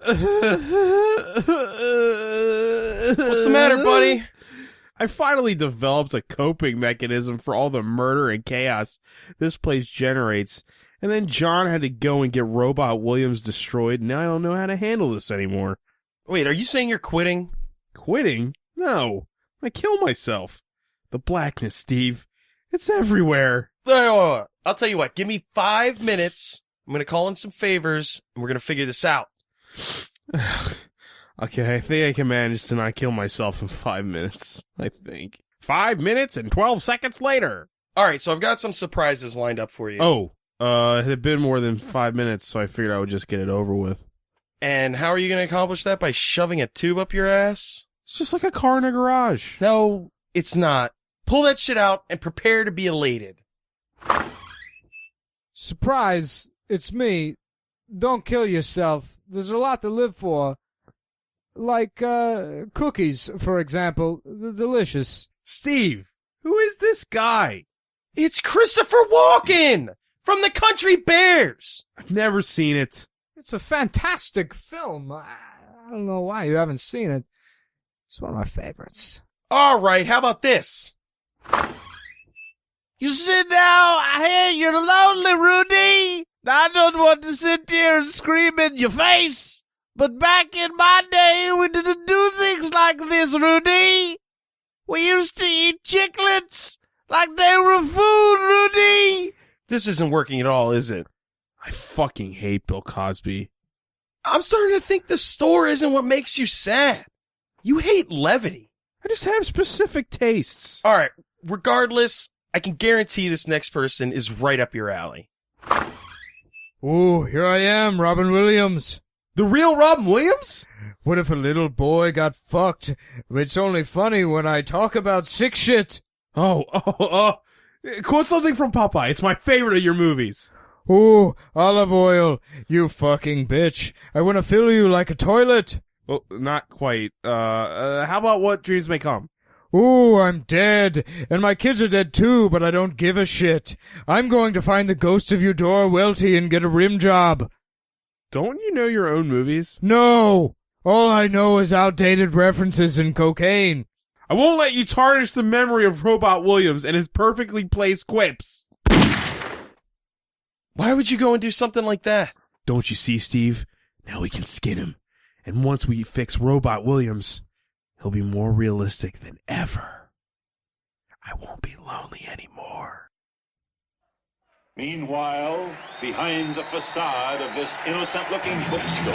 What's the matter, buddy? I finally developed a coping mechanism for all the murder and chaos this place generates. And then John had to go and get Robot Williams destroyed, and now I don't know how to handle this anymore. Wait, are you saying you're quitting? Quitting? No. I kill myself. The blackness, Steve. It's everywhere. I'll tell you what, give me 5 minutes. I'm going to call in some favors, and we're going to figure this out. Okay, I think I can manage to not kill myself in 5 minutes, I think. 5 minutes and 12 seconds later. All right, so I've got some surprises lined up for you. Oh, it had been more than 5 minutes, so I figured I would just get it over with. And how are you going to accomplish that? By shoving a tube up your ass? It's just like a car in a garage. No, it's not. Pull that shit out and prepare to be elated. Surprise, it's me. Don't kill yourself. There's a lot to live for. Like, cookies, for example. They're delicious. Steve, who is this guy? It's Christopher Walken from the Country Bears. I've never seen it. It's a fantastic film. I don't know why you haven't seen it. It's one of my favorites. All right, how about this? You sit down, I hear you're lonely, Rudy. I don't want to sit here and scream in your face. But back in my day, we didn't do things like this, Rudy. We used to eat chiclets like they were food, Rudy. This isn't working at all, is it? I fucking hate Bill Cosby. I'm starting to think the store isn't what makes you sad. You hate levity. I just have specific tastes. All right, regardless, I can guarantee this next person is right up your alley. Ooh, here I am, Robin Williams. The real Robin Williams? What if a little boy got fucked? It's only funny when I talk about sick shit. Quote something from Popeye. It's my favorite of your movies. Ooh, olive oil, you fucking bitch. I want to fill you like a toilet. Well, not quite. How about What Dreams May Come? Ooh, I'm dead, and my kids are dead too, but I don't give a shit. I'm going to find the ghost of Eudora Welty and get a rim job. Don't you know your own movies? No! All I know is outdated references and cocaine. I won't let you tarnish the memory of Robot Williams and his perfectly placed quips. Why would you go and do something like that? Don't you see, Steve? Now we can skin him. And once we fix Robot Williams, he'll be more realistic than ever. I won't be lonely anymore. Meanwhile, behind the facade of this innocent-looking bookstore.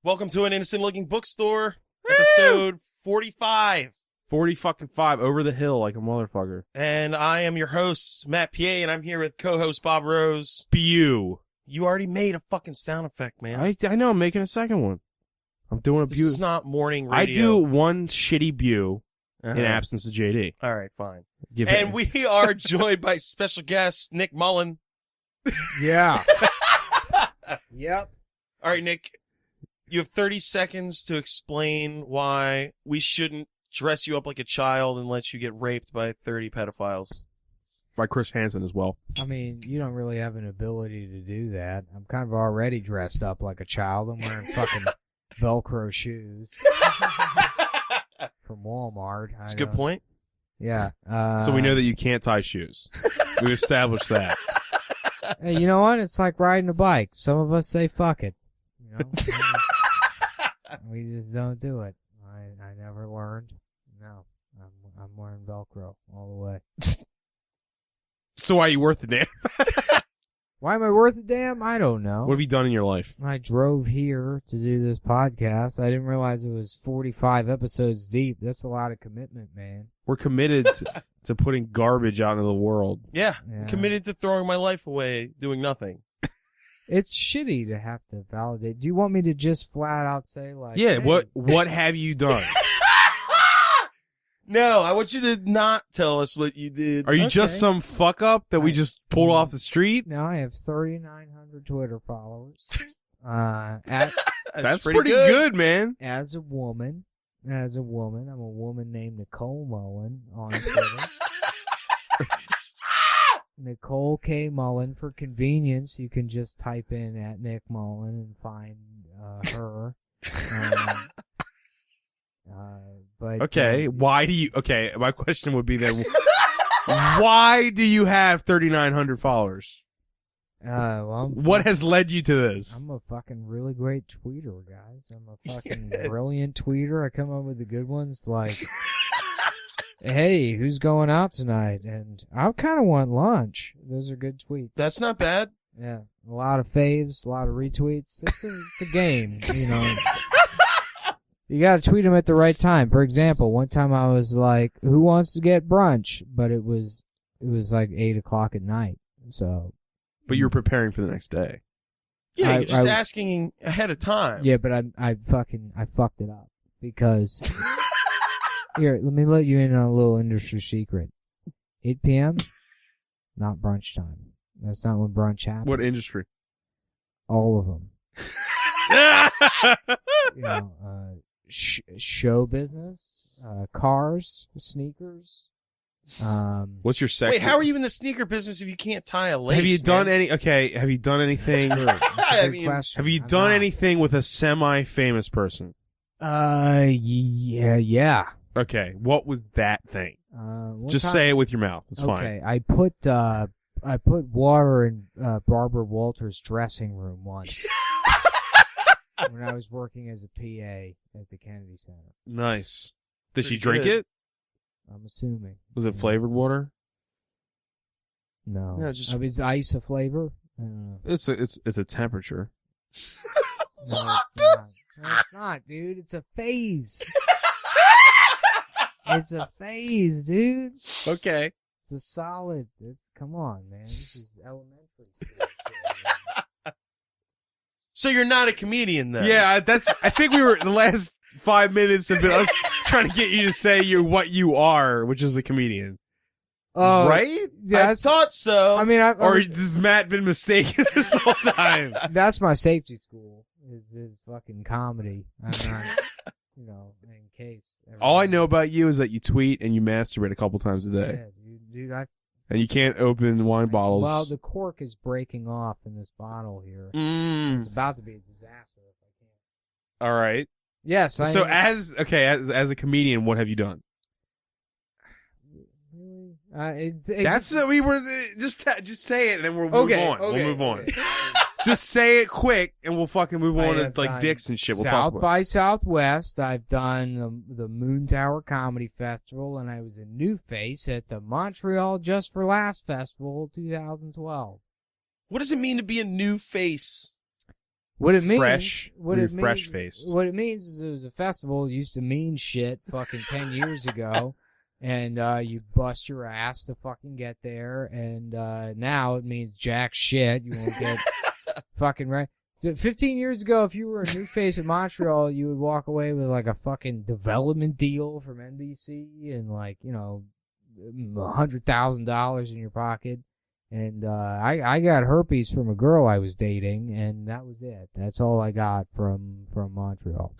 Welcome to an innocent-looking bookstore, episode 45. 40-fucking-5, over the hill like a motherfucker. And I am your host, Matt P.A., and I'm here with co-host Bob Rose. Bew. You already made a fucking sound effect, man. I know, I'm making a second one. I'm doing a This Bew. is not morning radio. I do one shitty Bew in absence of JD. All right, fine. And we are joined by special guest, Nick Mullen. Yeah. Yep. All right, Nick, you have 30 seconds to explain why we shouldn't dress you up like a child and let you get raped by 30 pedophiles. By Chris Hansen as well. I mean, you don't really have an ability to do that. I'm kind of already dressed up like a child. I'm wearing fucking Velcro shoes from Walmart. That's a good point. Yeah. So we know that you can't tie shoes. We've established that. Hey, you know what? It's like riding a bike. Some of us say fuck it. You know? We just don't do it. I never learned. No. I'm wearing Velcro all the way. So why are you worth a damn? Why am I worth a damn? I don't know. What have you done in your life? I drove here to do this podcast. I didn't realize it was 45 episodes deep. That's a lot of commitment, man. We're committed to putting garbage out into the world. Yeah. Committed to throwing my life away, doing nothing. It's shitty to have to validate. Do you want me to just flat out say, like... Yeah, hey, what have you done? No, I want you to not tell us what you did. Are you just some fuck up that we just pulled off the street? Now I have 3,900 Twitter followers. That's pretty good, man. As a woman, I'm a woman named Nicole Mullen on Twitter. Nicole K. Mullen. For convenience, you can just type in at Nick Mullen and find her. But Okay, why do you? Okay, my question would be then, why do you have 3,900 followers? What has led you to this? I'm a fucking really great tweeter, guys. I'm a fucking brilliant tweeter. I come up with the good ones like, hey, who's going out tonight? And I kind of want lunch. Those are good tweets. That's not bad. Yeah. A lot of faves, a lot of retweets. It's a game, you know. You gotta tweet them at the right time. For example, one time I was like, who wants to get brunch? But it was like 8 o'clock at night. So. But you were preparing for the next day. Yeah, you're just asking ahead of time. Yeah, but I fucked it up because here, let me let you in on a little industry secret. 8 p.m. not brunch time. That's not when brunch happens. What industry? All of them. You know, show business, cars, sneakers. What's your sex? Wait, how are you in the sneaker business if you can't tie a lace? Have you done man? Have you done anything? Have you done anything with a semi-famous person? Yeah. Okay, what was that thing? Just say it with your mouth. It's fine. Okay, I put water in Barbara Walters' dressing room once when I was working as a PA at the Kennedy Center. Nice. Did she Pretty drink good. it? I'm assuming. Was it flavored water? No. No, just- Is ice a flavor? I don't know. It's a temperature. No, it's not. No, it's not, dude. It's a phase. It's a phase, dude. Okay. It's a solid. Come on, man. This is elementary. So you're not a comedian then? Yeah, I think we were the last 5 minutes have been us trying to get you to say what you are, which is a comedian. Right? Yeah, I thought so. I mean, Or has Matt been mistaken this whole time? that's my safety school. Is fucking comedy. I'm not, you know, in case. All I know about you is that you tweet and you masturbate a couple times a day. Yeah, dude. And you can't open wine bottles. Well, the cork is breaking off in this bottle here. It's about to be a disaster if I can't. All right. Yes. So as a comedian, what have you done? Really? That's we were just say it and then we'll move on. Okay, We'll move on. okay. Just say it quick and we'll fucking move on I to have like done dicks and shit. We'll talk South about. by Southwest. I've done the Moon Tower Comedy Festival, and I was a new face at the Montreal Just for Laughs Festival 2012. What does it mean to be a new face? What it means, Fresh. what You're it means, fresh-faced. What it means is it was a festival that used to mean shit fucking 10 years ago, and you bust your ass to fucking get there, and now it means jack shit. You won't get fucking right. So 15 years ago, if you were a new face in Montreal, you would walk away with like a fucking development deal from NBC and like, you know, $100,000 in your pocket. And I got herpes from a girl I was dating, and that was it. That's all I got from Montreal.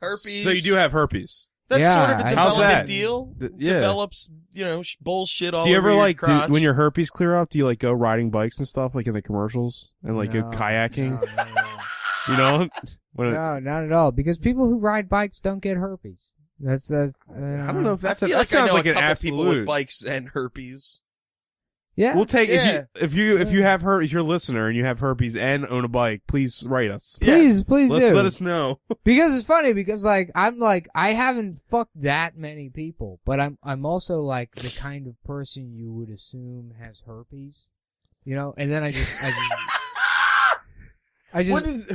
Herpes. So you do have herpes. That's Yeah, sort of a how's development that? deal. Yeah. Develops, you know, bullshit all Do you over ever your like crotch. when your herpes clear up? Do you like go riding bikes and stuff like in the commercials and like go No, kayaking? No. You know? When No, not at all. Because people who ride bikes don't get herpes. That's I don't know if I that's feel that like I sounds know like a an couple people with absolute. bikes and herpes. Yeah. We'll take Yeah. if you have if you're a listener and you have herpes and own a bike, please write us. Please do. Let us know. Because it's funny because like I haven't fucked that many people, but I'm also like the kind of person you would assume has herpes. You know? And then I just What is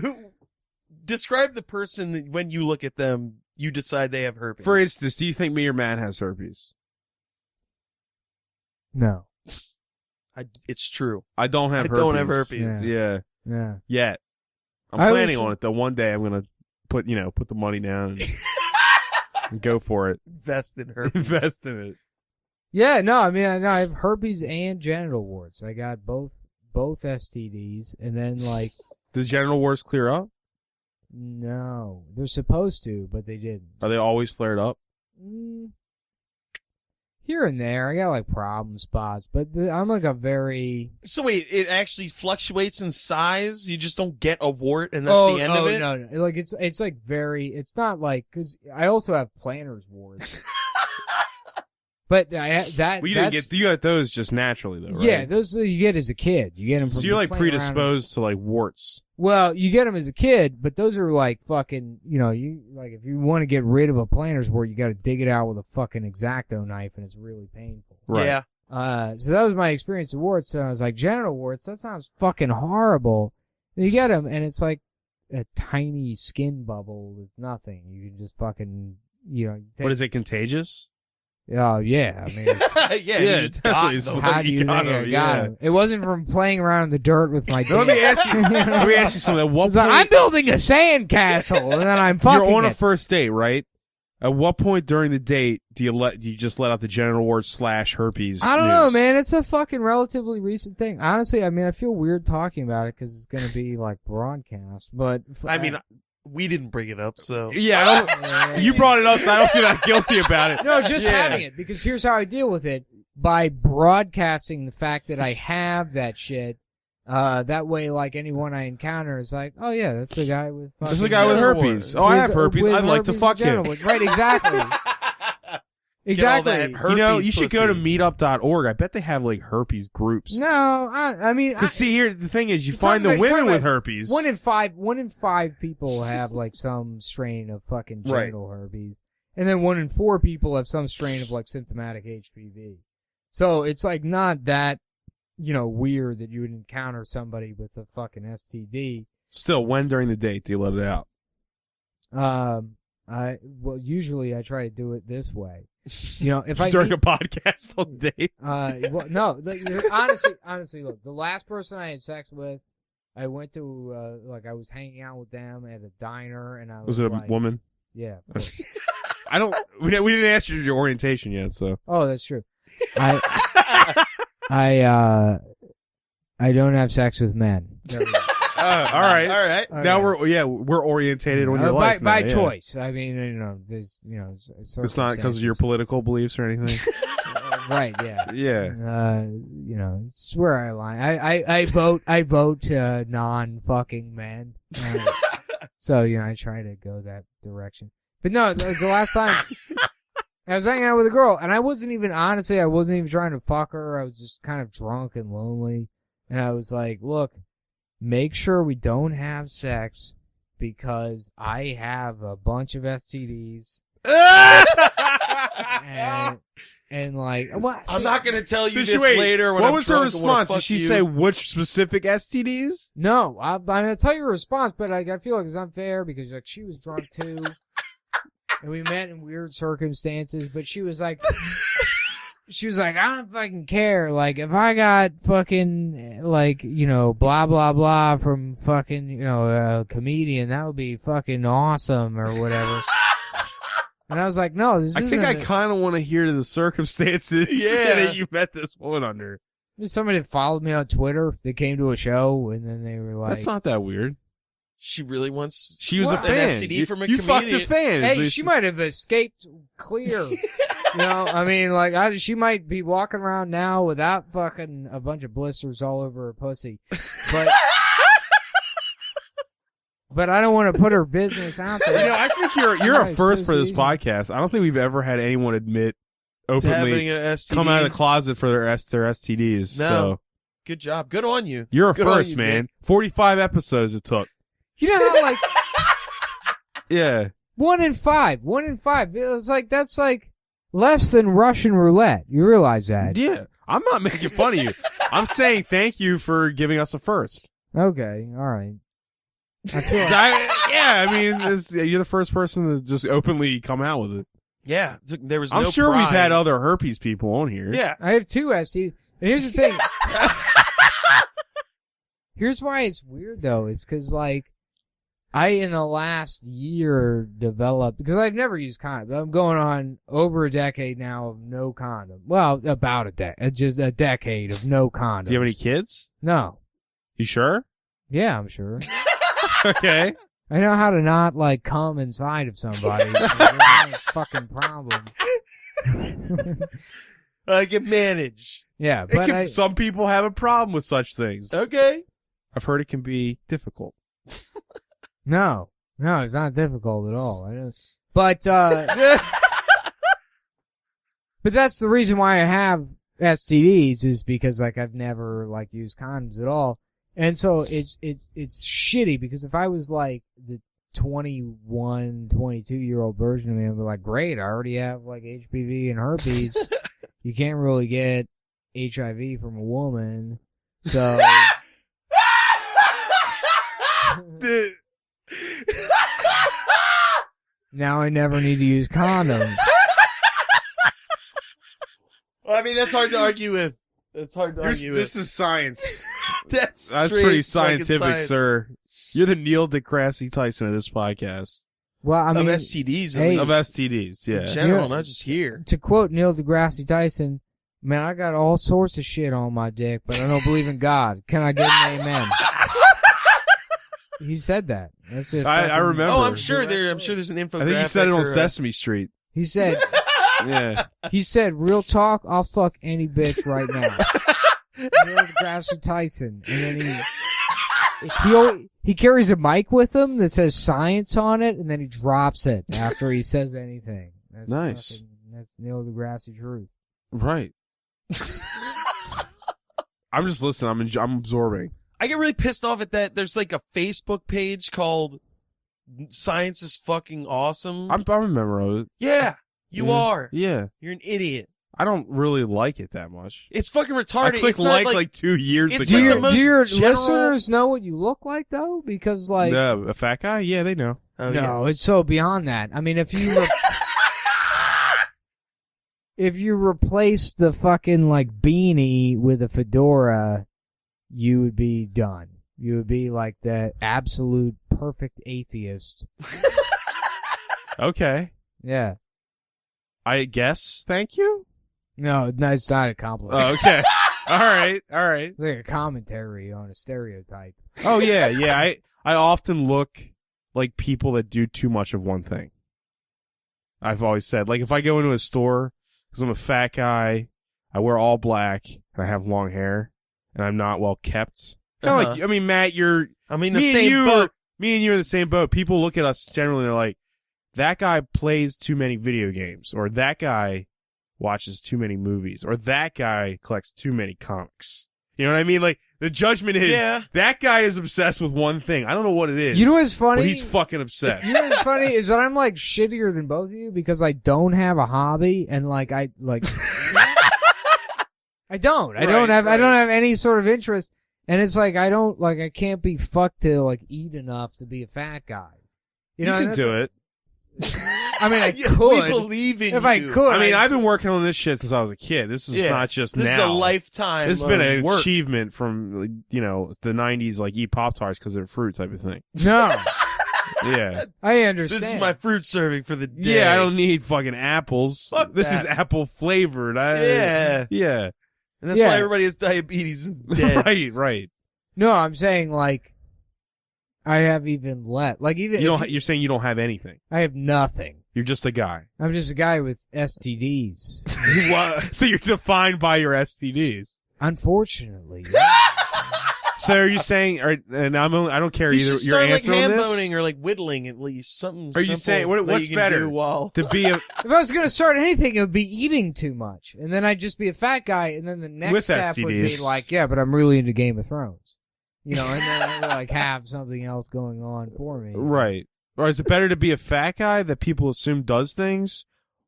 describe the person that when you look at them, you decide they have herpes. For instance, do you think me or Matt has herpes? No. It's true. I don't have I herpes. don't have herpes. Yeah. Yeah. Yet. I'm I planning was- on it though. One day I'm gonna put the money down and go for it. Invest in herpes. Invest in it. Yeah, no, I mean, I have herpes and genital warts. I got both STDs, and then like the genital warts clear up? No, they're supposed to, but they didn't. Are they always flared up? Here and there, I got like problem spots, but I'm like a very. So wait, it actually fluctuates in size? You just don't get a wart and that's the end of it? No. Like it's like very. It's not like because I also have planner's warts. But You got those just naturally though, right? Yeah, those you get as a kid. You get them from. So you're like predisposed to like warts. Well, you get them as a kid, but those are like fucking. You like if you want to get rid of a planner's wart, you got to dig it out with a fucking X-Acto knife, and it's really painful. Right. Yeah. So that was my experience with warts. So I was like, genital warts. That sounds fucking horrible. And you get them, and it's like a tiny skin bubble. It's nothing. You can just fucking. What is it? Contagious? Oh yeah, I mean, He got them. how do you think I got him? It wasn't from playing around in the dirt with my. Let me ask you. Let me ask you something. At what point, I'm building a sandcastle, and then I'm fucking. You're on it. a first date, right? At what point during the date do you just let out the genital wart / herpes? I don't know, news? man. It's a fucking relatively recent thing. Honestly, I mean, I feel weird talking about it because it's gonna be like broadcast. But I mean, we didn't bring it up, so. Yeah, you brought it up, so I don't feel that guilty about it. No, just having it, because here's how I deal with it. By broadcasting the fact that I have that shit, that way, like, anyone I encounter is like, oh yeah, that's the guy with fucking... This is the guy with herpes. Oh, I have herpes. I'd like to fuck him. Right, exactly. Exactly. You should go to meetup.org. I bet they have like herpes groups. No, I mean, Cause see here, the thing is, you find the women with herpes. 1 in 5 people have like some strain of fucking genital herpes, and then 1 in 4 people have some strain of like symptomatic HPV. So it's like not that, weird that you would encounter somebody with a fucking STD. Still, when during the date do you let it out? Usually I try to do it this way. If I during a podcast all day. No. Honestly, look, the last person I had sex with, I went to I was hanging out with them at a diner, and I was it like, a woman? Yeah. I don't. We didn't ask you your orientation yet, so. Oh, that's true. I don't have sex with men. All right. Now we're orientated on your life by now, choice. I mean, there's it's not because of your political beliefs or anything. Right? Yeah. Yeah. It's where I lie. I vote non-fucking men. So I try to go that direction. But no, the last time I was hanging out with a girl, and I wasn't even trying to fuck her. I was just kind of drunk and lonely, and I was like, look. Make sure we don't have sex because I have a bunch of STDs. and like, what? I'm not going to tell you this wait, later. What was her response? Did she say which specific STDs? No, I'm going to tell you her response, but I feel like it's unfair because like she was drunk too. And we met in weird circumstances, but she was like, I don't fucking care. Like, if I got fucking, blah, blah, blah from fucking, a comedian, that would be fucking awesome or whatever. And I was like, no, this isn't. I think I kind of want to hear the circumstances that you met this woman under. Somebody followed me on Twitter. They came to a show, and then they were like... That's not that weird. She really wants... She was a fan. An STD from a you comedian. You fucked a fan. Hey, she might have escaped clear. I mean, she might be walking around now without fucking a bunch of blisters all over her pussy. But I don't want to put her business out there. I think you're a first for this podcast. I don't think we've ever had anyone admit openly come out of the closet for their STDs. No. So. Good job. Good on you. You're a Good first, man. 45 episodes it took. You know how, like... Yeah. 1 in 5. 1 in 5. It's like, that's like less than Russian roulette. You realize that? Yeah. I'm not making fun of you. I'm saying thank you for giving us a first. Okay. All right. I feel like... I mean, you're the first person to just openly come out with it. Yeah. There was I'm sure we've had other herpes people on here. Yeah. I have 2 STDs. And here's the thing. Here's why it's weird, though. It's because, like, in the last year, developed... Because I've never used condom. I'm going on over a decade now of no condom. Well, about just a decade of no condom. Do you have any kids? No. You sure? Yeah, I'm sure. Okay. I know how to not like come inside of somebody. There's no fucking problem. I can manage. Yeah, but Some people have a problem with such things. Okay. I've heard it can be difficult. no, it's not difficult at all. But but that's the reason why I have STDs is because like I've never like used condoms at all. And so it's shitty because if I was like the 21, 22-year-old version of me, I'd be like, great, I already have like HPV and herpes. You can't really get HIV from a woman. So now I never need to use condoms. Well, I mean, that's hard to argue with. That's hard to argue with. This is science. That's pretty straight fucking scientific, science. sir. You're the Neil deGrasse Tyson of this podcast. Well, I mean, Of STDs, at hey, least. Of STDs, yeah. In general, Yeah. not just here. to quote Neil deGrasse Tyson, man, I got all sorts of shit on my dick, but I don't believe in God. Can I get an amen? He said that. That's it. I remember. Oh, I'm sure there's an infographic. I think he said it on or a- Sesame Street. He said, Yeah. real talk, I'll fuck any bitch right now. Neil deGrasse Tyson. And then he carries a mic with him that says science on it, and then he drops it after he says anything. That's Nice. That's Neil deGrasse truth. Right. I'm just listening. I'm absorbing. I get really pissed off at that. There's like a Facebook page called Science is Fucking Awesome. I'm a member of it. Yeah, you Yeah. are. Yeah. You're an idiot. I don't really like it that much. It's fucking I retarded. clicked It's not like 2 years it's ago. like Do the most your general- listeners know what you look like though? Because like A fat guy? Yeah, they know. Oh, no, yes. it's so beyond that. I mean, if you replace the fucking like beanie with a fedora, you would be done. You would be like the absolute perfect atheist. Okay. Yeah. I guess. Thank you. No, it's not a compliment. Oh, okay. All right. It's like a commentary on a stereotype. Oh, yeah. Yeah. I often look like people that do too much of one thing. I've always said, like, if I go into a store, because I'm a fat guy, I wear all black, and I have long hair, and I'm not well kept. Kind of like, I mean, Matt, I'm in the me and same you, boat. Me and you are in the same boat. People look at us generally and they're like, that guy plays too many video games, or that guy watches too many movies, or that guy collects too many comics. You know what I mean? Like, the judgment is, that guy is obsessed with one thing. I don't know what it is. You know what's funny? But he's fucking obsessed. You know what's funny is that I'm like shittier than both of you because I don't have a hobby and like I don't have any sort of interest, and it's like I can't be fucked to like eat enough to be a fat guy. You know, can do it. I mean, I We could believe in if you. I could. I mean, I've been working on this shit since I was a kid. This is not just This now. is a lifetime. This has been of an work. achievement from, the 90s, like, eat Pop-Tarts because they're fruit type of thing. No, Yeah. I understand. This is my fruit serving for the day. Yeah, I don't need fucking apples. Fuck this that. is apple flavored. Yeah. Yeah. And that's why everybody has diabetes is dead. Right. No, I'm saying like I have even less. Like even You're saying you don't have anything. I have nothing. You're just a guy. I'm just a guy with STDs. So you're defined by your STDs. Unfortunately. So are you saying, and I don't care You either. should Your start like answer on hand this? boning or like whittling at least something. Are you simple saying that what's you can better do while to be a If I was going to start anything, it would be eating too much. And then I'd just be a fat guy. And then the next With step would be STDs. like, yeah, but I'm really into Game of Thrones. You know, and then I would like have something else going on for me. right? Or is it better to be a fat guy that people assume does things,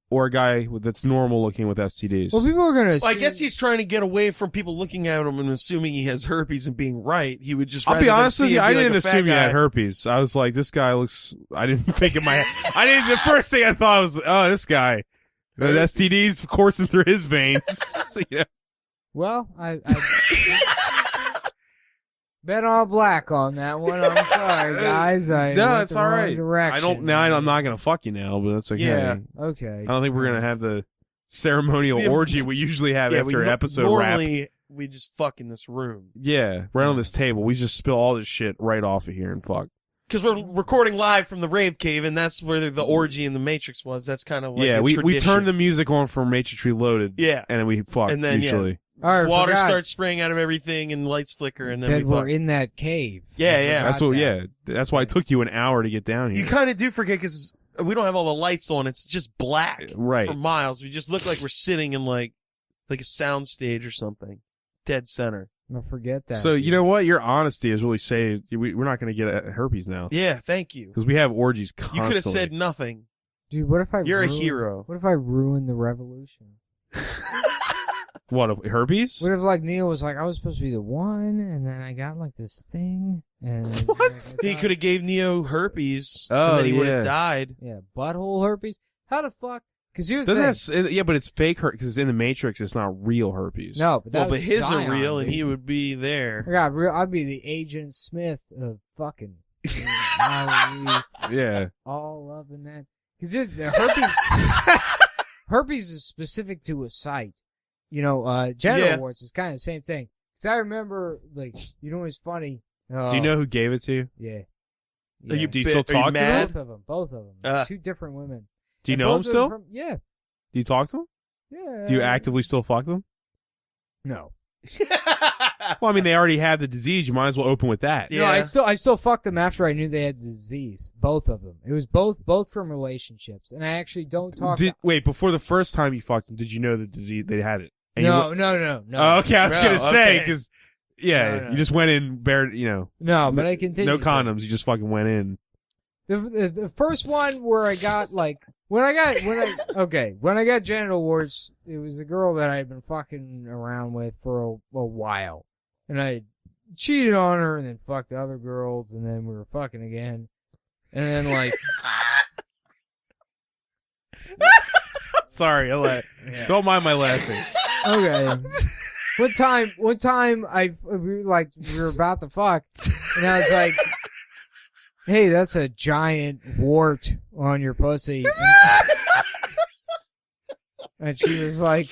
or a guy that's normal looking with STDs? Well, people are going to Well, I guess he's trying to get away from people looking at him and assuming he has herpes and being right. He would just. I'll be rather honest them with see you, him I be like didn't a fat assume you had guy. herpes. I was like, this guy looks. I didn't think in my head. The first thing I thought was, oh, this guy, the STDs coursing through his veins. Yeah. Well, I bet all black on that one. I'm sorry, guys. I No, went it's the all wrong right. Direction. I'm not gonna fuck you now, but that's okay. Yeah. Okay. I don't think we're gonna have the ceremonial Yeah, orgy we usually have Yeah, after we an episode wrap. normally we just fuck in this room. Yeah, right on this table. We just spill all this shit right off of here and fuck. Because we're recording live from the rave cave, and that's where the orgy in the Matrix was. That's kind of like yeah, a we tradition. turned the music on for Matrix Reloaded. Yeah. And then we fucked, And then, usually. All right, Water forgot starts spraying out of everything, and lights flicker, and then that we we're fuck. in that cave. Yeah, I yeah. forgot That's what, that. yeah. That's why it took you an hour to get down here. You kind of do forget because we don't have all the lights on. It's just black Right. for miles. We just look like we're sitting in like a sound stage or something. Dead center. I forget that. So, you know what? Your honesty has really saved. We're not going to get herpes now. Yeah, thank you. Because we have orgies constantly. You could have said nothing. dude, what if I? You're a hero. What if I ruined the revolution? What, of herpes? What if like Neil was like, I was supposed to be the one, and then I got like this thing, and He could have gave Neo herpes, Oh, and then he would yeah. have died. yeah, butthole herpes. How the fuck? Because here's the Doesn't thing. that, yeah, but it's fake herpes because it's in the Matrix. It's not real herpes. No, but that Well, but was his are Zion, real, and dude. he would be there. I got real. I'd be the Agent Smith of fucking. I would be Yeah. all up in that. Because the herpes. Herpes is specific to a site. You know, genital Yeah. warts is kind of the same thing. Because I remember, like, you know what's funny? Do you know who gave it to you? Yeah. Are you Do you still bit- are you talk to mad? them? Both of them. Uh. Two different women. Do you And know them both of still? from- yeah. Do you talk to them? Yeah. Do you actively still fuck them? No. Well, I mean, they already have the disease. You might as well open with that. Yeah. No, I still fucked them after I knew they had the disease. Both of them. It was both from relationships, and I actually don't talk. Wait, before the first time you fucked them, did you know the disease they had it? And you No. Oh, okay, I was No, gonna say okay. because yeah, No. you just went in bare, No, but I continue. no condoms. You just fucking went in. The first one where I got like when I got genital warts, it was a girl that I had been fucking around with for a while, and I cheated on her and then fucked other girls, and then we were fucking again, and then like Sorry, don't mind my laughing. okay. One time we were about to fuck, and I was like, "Hey, that's a giant wart on your pussy." And she was like,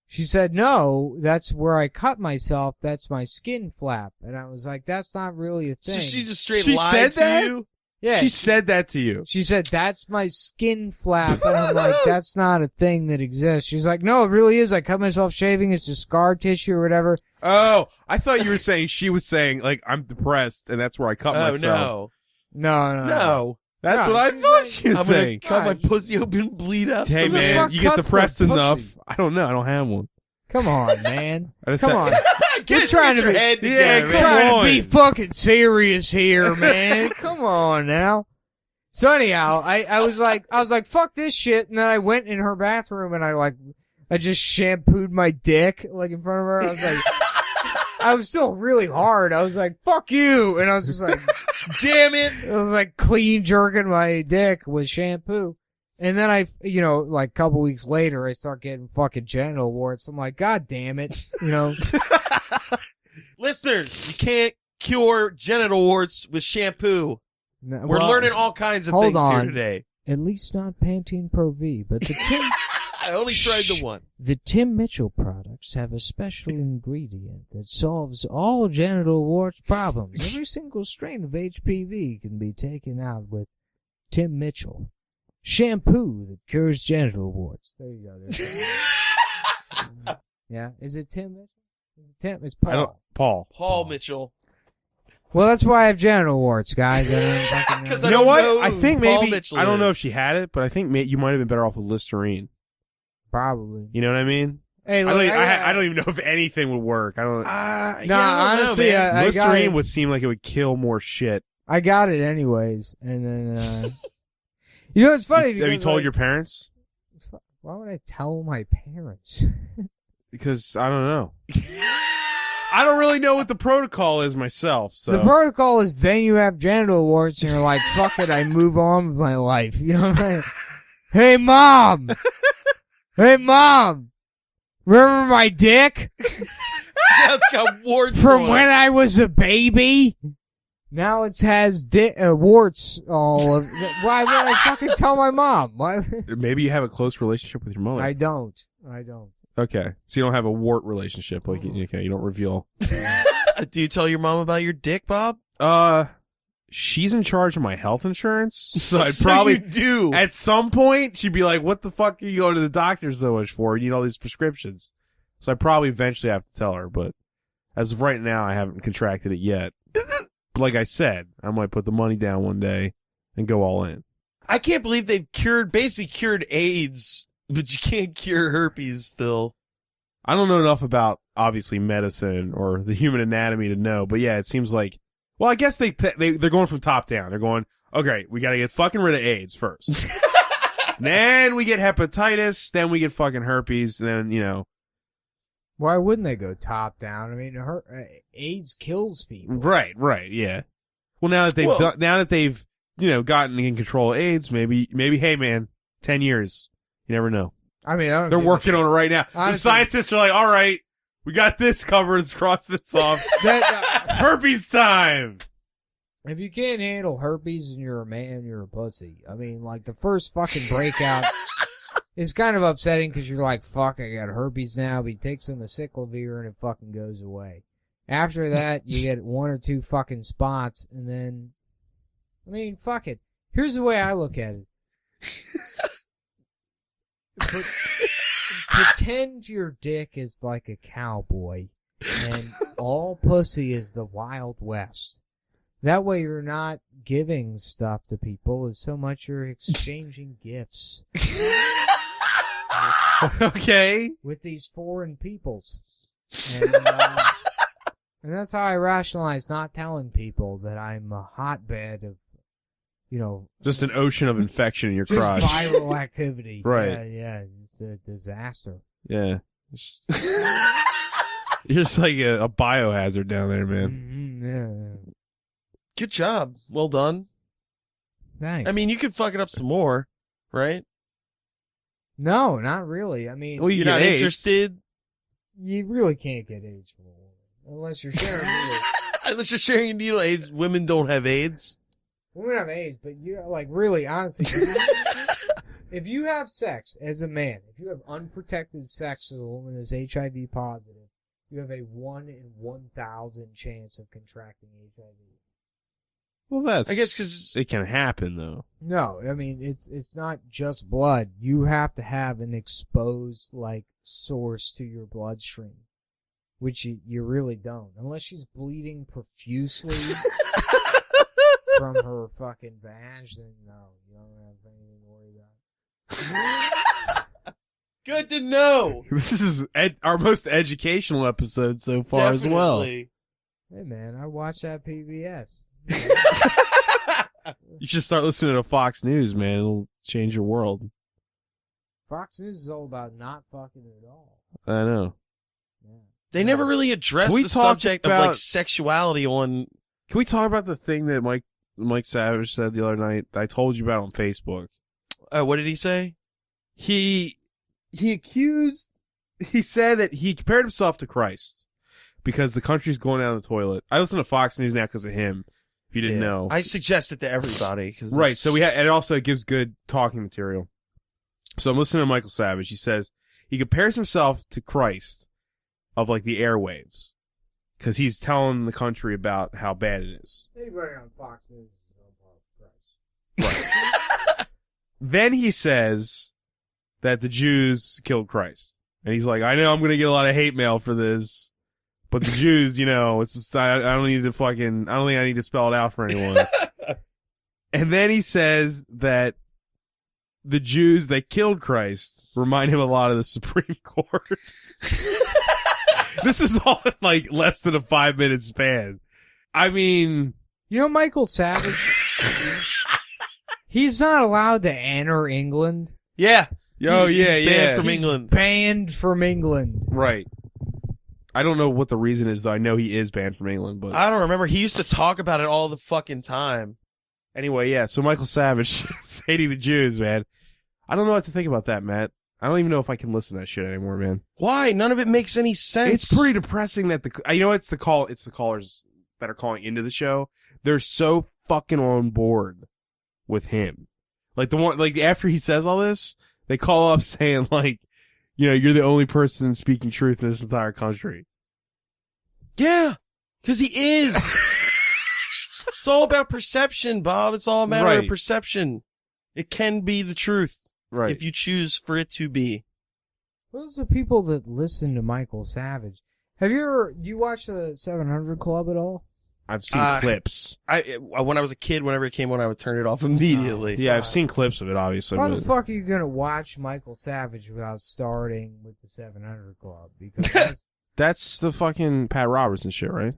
she said, "No, that's where I cut myself. That's my skin flap." And I was like, "That's not really a thing." So she just straight She lied said to that? you? yeah. She said that to you. She said, "That's my skin flap." And I'm like, "That's not a thing that exists." She's like, "No, it really is. I cut myself shaving. It's just scar tissue or whatever." Oh, I thought you were saying she was saying like I'm depressed and that's where I cut Oh, myself. No. no. That's No, what I she's thought like, she was I'm gonna saying. cut my God, pussy open and bleed out. Hey Who the man, fuck you get cuts depressed the pussy? enough. I don't know. I don't have one. Come on, man. I just Come said- on. Get, trying get to your be- head Yeah, together, come man. Trying on. to be fucking serious here, man. Come on now. So anyhow, I was like, fuck this shit, and then I went in her bathroom and I just shampooed my dick like in front of her. I was like, I was still really hard. I was like, fuck you, and I was just like, Damn it. I was like clean jerking my dick with shampoo. And then like a couple weeks later, I start getting fucking genital warts. I'm like, God damn it, Listeners, you can't cure genital warts with shampoo. No, We're well, learning all kinds of hold things here on. today. At least not Pantene Pro V, but the Tim. I only tried the one. The Tim Mitchell products have a special ingredient that solves all genital warts problems. Every single strain of HPV can be taken out with Tim Mitchell. Shampoo that cures genital warts. There you go. Yeah. Is it Tim Mitchell? Is it Tim? It's Paul. Paul Mitchell. Well, that's why I have genital warts, guys. Because I I You know don't what? know I who think Paul maybe Mitchell I don't know is. if she had it, but I think you might have been better off with Listerine. Probably. You know what I mean? Hey, I look, don't even know if anything would work. I don't. Nah, I don't know, honestly, man. I got Listerine it. would seem like it would kill more shit. I got it anyways, and then you know it's funny. Have you because, told like, your parents? Why would I tell my parents? Because I don't know. I don't really know what the protocol is myself. So The protocol is then you have genital warts and you're like, fuck it, I move on with my life. You know what I mean? Hey mom! Hey mom! Remember my dick? Now it's got warts From on when it. I was a baby? Now it has warts all of Why would I fucking tell my mom? Why? maybe you have a close relationship with your mother. I don't. Okay, so you don't have a wart relationship, like you don't reveal. Do you tell your mom about your dick, Bob? She's in charge of my health insurance, so I'd So probably you do. at some point she'd be like, "What the fuck are you going to the doctor so much for? You need all these prescriptions." So I probably eventually have to tell her, but as of right now, I haven't contracted it yet. But like I said, I might put the money down one day and go all in. I can't believe they've basically cured AIDS, but you can't cure herpes still. I don't know enough about, obviously, medicine or the human anatomy to know, but yeah, it seems like, well, I guess they're going from top down. They're going, okay, we gotta get fucking rid of AIDS first. Then we get hepatitis, then we get fucking herpes, and then, you know. Why wouldn't they go top down? I mean, AIDS kills people. Right, yeah. Well, now that they've, you know, gotten in control of AIDS, maybe, hey man, 10 years. You never know. I mean, They're working on it right now. Honestly, the scientists are like, all right, we got this covered. Let's cross this off. Herpes time. If you can't handle herpes and you're a man, you're a pussy. I mean, like, the first fucking breakout is kind of upsetting because you're like, fuck, I got herpes now, but you take some acyclovir and it fucking goes away. After that, you get 1 or 2 fucking spots, and then, I mean, fuck it. Here's the way I look at it. Pretend your dick is like a cowboy, and all pussy is the Wild West. That way you're not giving stuff to people, as so much you're exchanging gifts. Okay. With these foreign peoples. And that's how I rationalize not telling people that I'm a hotbed of, you know, just an ocean of infection in your just crotch. viral activity. Right. Yeah, it's a disaster. Yeah. You're just like a biohazard down there, man. Mm-hmm, yeah. Good job. Well done. Thanks. I mean, you could fuck it up some more, right? No, not really. I mean, Well, You're not AIDS. interested? you really can't get AIDS from a woman. Unless you're sharing AIDS. Unless you're sharing a needle. AIDS. Women don't have AIDS. Women have AIDS, but you're like, really, honestly, if you have sex as a man, if you have unprotected sex with a woman that's HIV positive, you have a 1 in 1,000 chance of contracting HIV. Well, that's. I guess 'cause- it can happen though. No, I mean, it's not just blood. You have to have an exposed, like, source to your bloodstream. Which you really don't. Unless she's bleeding profusely from her fucking vag, then no, you don't have anything to worry about. Good to know. This is our most educational episode so far as well. Definitely. Hey man, I watch that PBS. You should start listening to Fox News, man. It'll change your world. Fox News is all about not fucking at all. I know. Yeah. They never really address Can we the talk subject of about- like sexuality on. Can we talk about the thing that Mike Savage said the other night? I told you about on Facebook. What did he say? He said that he compared himself to Christ because the country's going down the toilet. I listen to Fox News now because of him. If you didn't know, I suggest it to everybody. Cause right. So and also it gives good talking material. So I'm listening to Michael Savage. He says he compares himself to Christ of like the airwaves because he's telling the country about how bad it is. Anybody on Fox News is on Christ. Right. Then he says that the Jews killed Christ. And he's like, I know I'm going to get a lot of hate mail for this, but the Jews, you know, it's just, I don't need to I don't think I need to spell it out for anyone. And then he says that the Jews that killed Christ remind him a lot of the Supreme Court. This is all in like less than a 5-minute span. I mean, You know Michael Savage? He's not allowed to enter England. Yeah. oh He's yeah, banned from He's England. banned from England. right. I don't know what the reason is, though. I know he is banned from England, but I don't remember. He used to talk about it all the fucking time. anyway, yeah. So Michael Savage is hating the Jews, man. I don't know what to think about that, Matt. I don't even know if I can listen to that shit anymore, man. Why? None of it makes any sense. It's pretty depressing that it's the callers that are calling into the show. They're so fucking on board with him. Like the one, like after he says all this, they call up saying like, you know, you're the only person speaking truth in this entire country. Yeah. Because he is. It's all about perception, Bob. It's all a matter of Right. perception. It can be the truth Right. if you choose for it to be. Those are people that listen to Michael Savage. Do you watch the 700 Club at all? I've seen clips. When I was a kid, whenever it came on, I would turn it off immediately. Yeah, I've seen clips of it, obviously. How but- the fuck are you gonna watch Michael Savage without starting with the 700 Club? Because That's the fucking Pat Robertson shit, right?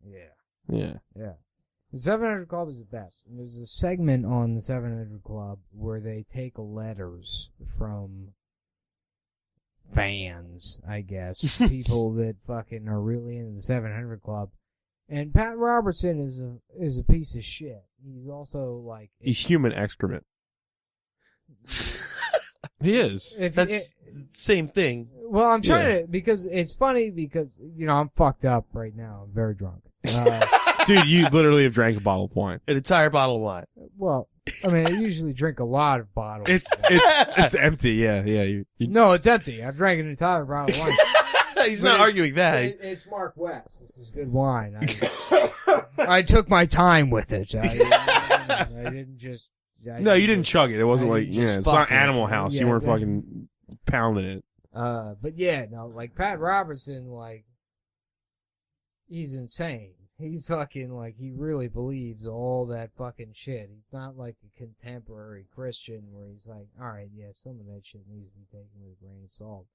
yeah. Yeah. The 700 Club is the best. And there's a segment on the 700 Club where they take letters from fans, I guess, people that fucking are really into the 700 Club. And Pat Robertson is a piece of shit. He's also like He's human excrement. He is. That's same thing. Well, I'm trying to because it's funny because I'm fucked up right now. I'm very drunk. Dude, you literally have drank a bottle of wine. An entire bottle of wine. Well, I mean, I usually drink a lot of bottles. It's empty, yeah. You No, it's empty. I've drank an entire bottle of wine. He's not arguing that. It's Mark West. This is good wine. I took my time with it. I didn't just. No, you didn't chug it. It wasn't I like, didn't just it's not fuck it. Animal House. You Yeah, weren't yeah. fucking pounding it. But yeah, no, like Pat Robertson, like he's insane. He's fucking like he really believes all that fucking shit. He's not like a contemporary Christian where he's like, all right, yeah, some of that shit needs to be taken with a grain of salt.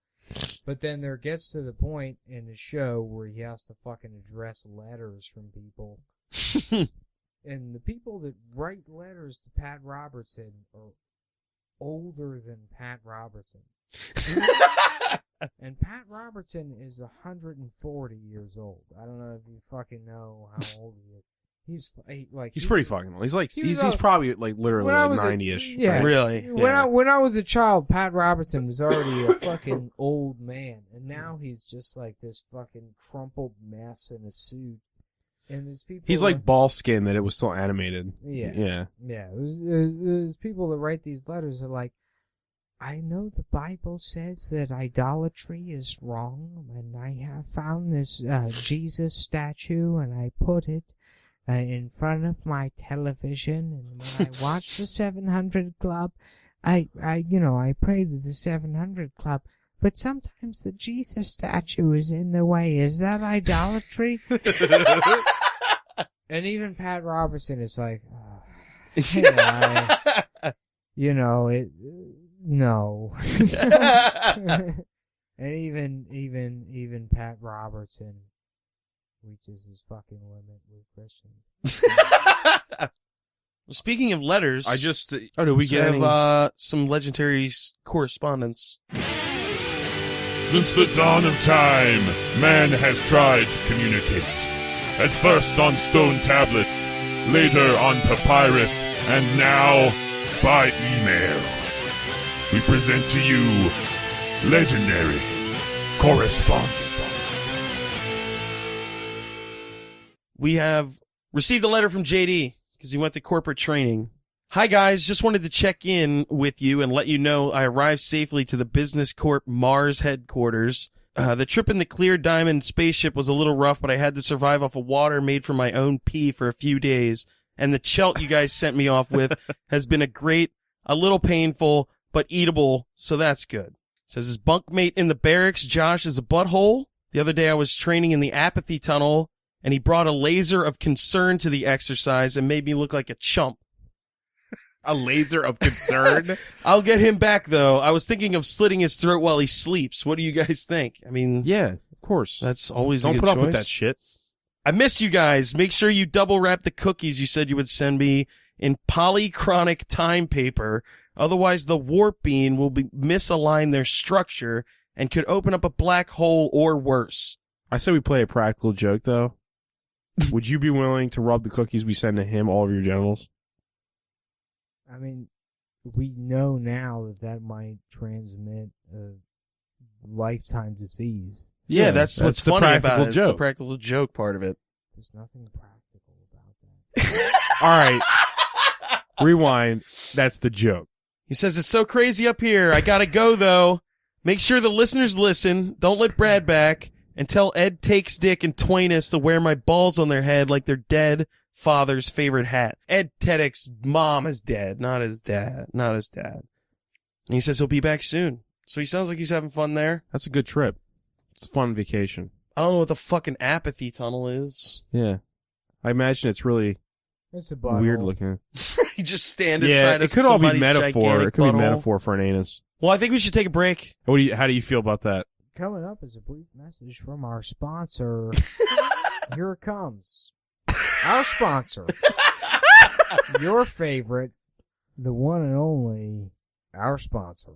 But then there gets to the point in the show where he has to fucking address letters from people. And the people that write letters to Pat Robertson are older than Pat Robertson. And Pat Robertson is 140 years old. I don't know if you fucking know how old he is. He's pretty fucking old. He's was probably like literally when I like was 90-ish. yeah. right? Really? When I was a child, Pat Robertson was already a fucking old man, and now he's just like this fucking crumpled mess in a suit. And there's people. He's like ball skin that it was still animated. Yeah. Yeah. Yeah, there's people that write these letters that are like, I know the Bible says that idolatry is wrong, and I have found this Jesus statue, and I put it in front of my television, and when I watch the 700 Club, I pray to the 700 Club, but sometimes the Jesus statue is in the way. Is that idolatry? And even Pat Robertson is like, no. And even Pat Robertson reaches his fucking limit with Christians. Speaking of letters, Did we so get I any? have some legendary correspondence. Since the dawn of time, man has tried to communicate. At first on stone tablets, later on papyrus, and now by emails. We present to you legendary correspondence. We have received a letter from JD because he went to corporate training. Hi guys, just wanted to check in with you and let you know I arrived safely to the Business Corp Mars headquarters. The trip in the Clear Diamond spaceship was a little rough, but I had to survive off of water made from my own pee for a few days. And the chelt you guys sent me off with has been a little painful, but eatable, so that's good. Says his bunkmate in the barracks, Josh, is a butthole. The other day I was training in the apathy tunnel, and he brought a laser of concern to the exercise and made me look like a chump. A laser of concern? I'll get him back, though. I was thinking of slitting his throat while he sleeps. What do you guys think? I mean, Yeah, of course. that's always a Don't good put up choice. with that shit. I miss you guys. Make sure you double wrap the cookies you said you would send me in polychronic time paper. Otherwise, the warp beam will misalign their structure and could open up a black hole or worse. I say we play a practical joke, though. Would you be willing to rub the cookies we send to him all over your genitals? I mean, we know now that might transmit a lifetime disease. Yeah, that's what's the funny practical about it. It's the joke. practical joke part of it. There's nothing practical about that. All right. Rewind. That's the joke. He says, it's so crazy up here. I gotta go, though. Make sure the listeners listen. Don't let Brad back. And tell Ed Takes Dick and Twainus to wear my balls on their head like they're dead father's favorite hat. Ed Teddick's mom is dead, not his dad. And he says he'll be back soon. So he sounds like he's having fun there. That's a good trip. It's a fun vacation. I don't know what the fucking apathy tunnel is. Yeah. I imagine it's really It's a butthole. weird looking. You just stand Yeah, inside it of could all be somebody's metaphor. gigantic It could be butthole. metaphor for an anus. Well, I think we should take a break. How do you feel about that? Coming up is a brief message from our sponsor. Here it comes. Our sponsor. Your favorite, the one and only, our sponsor.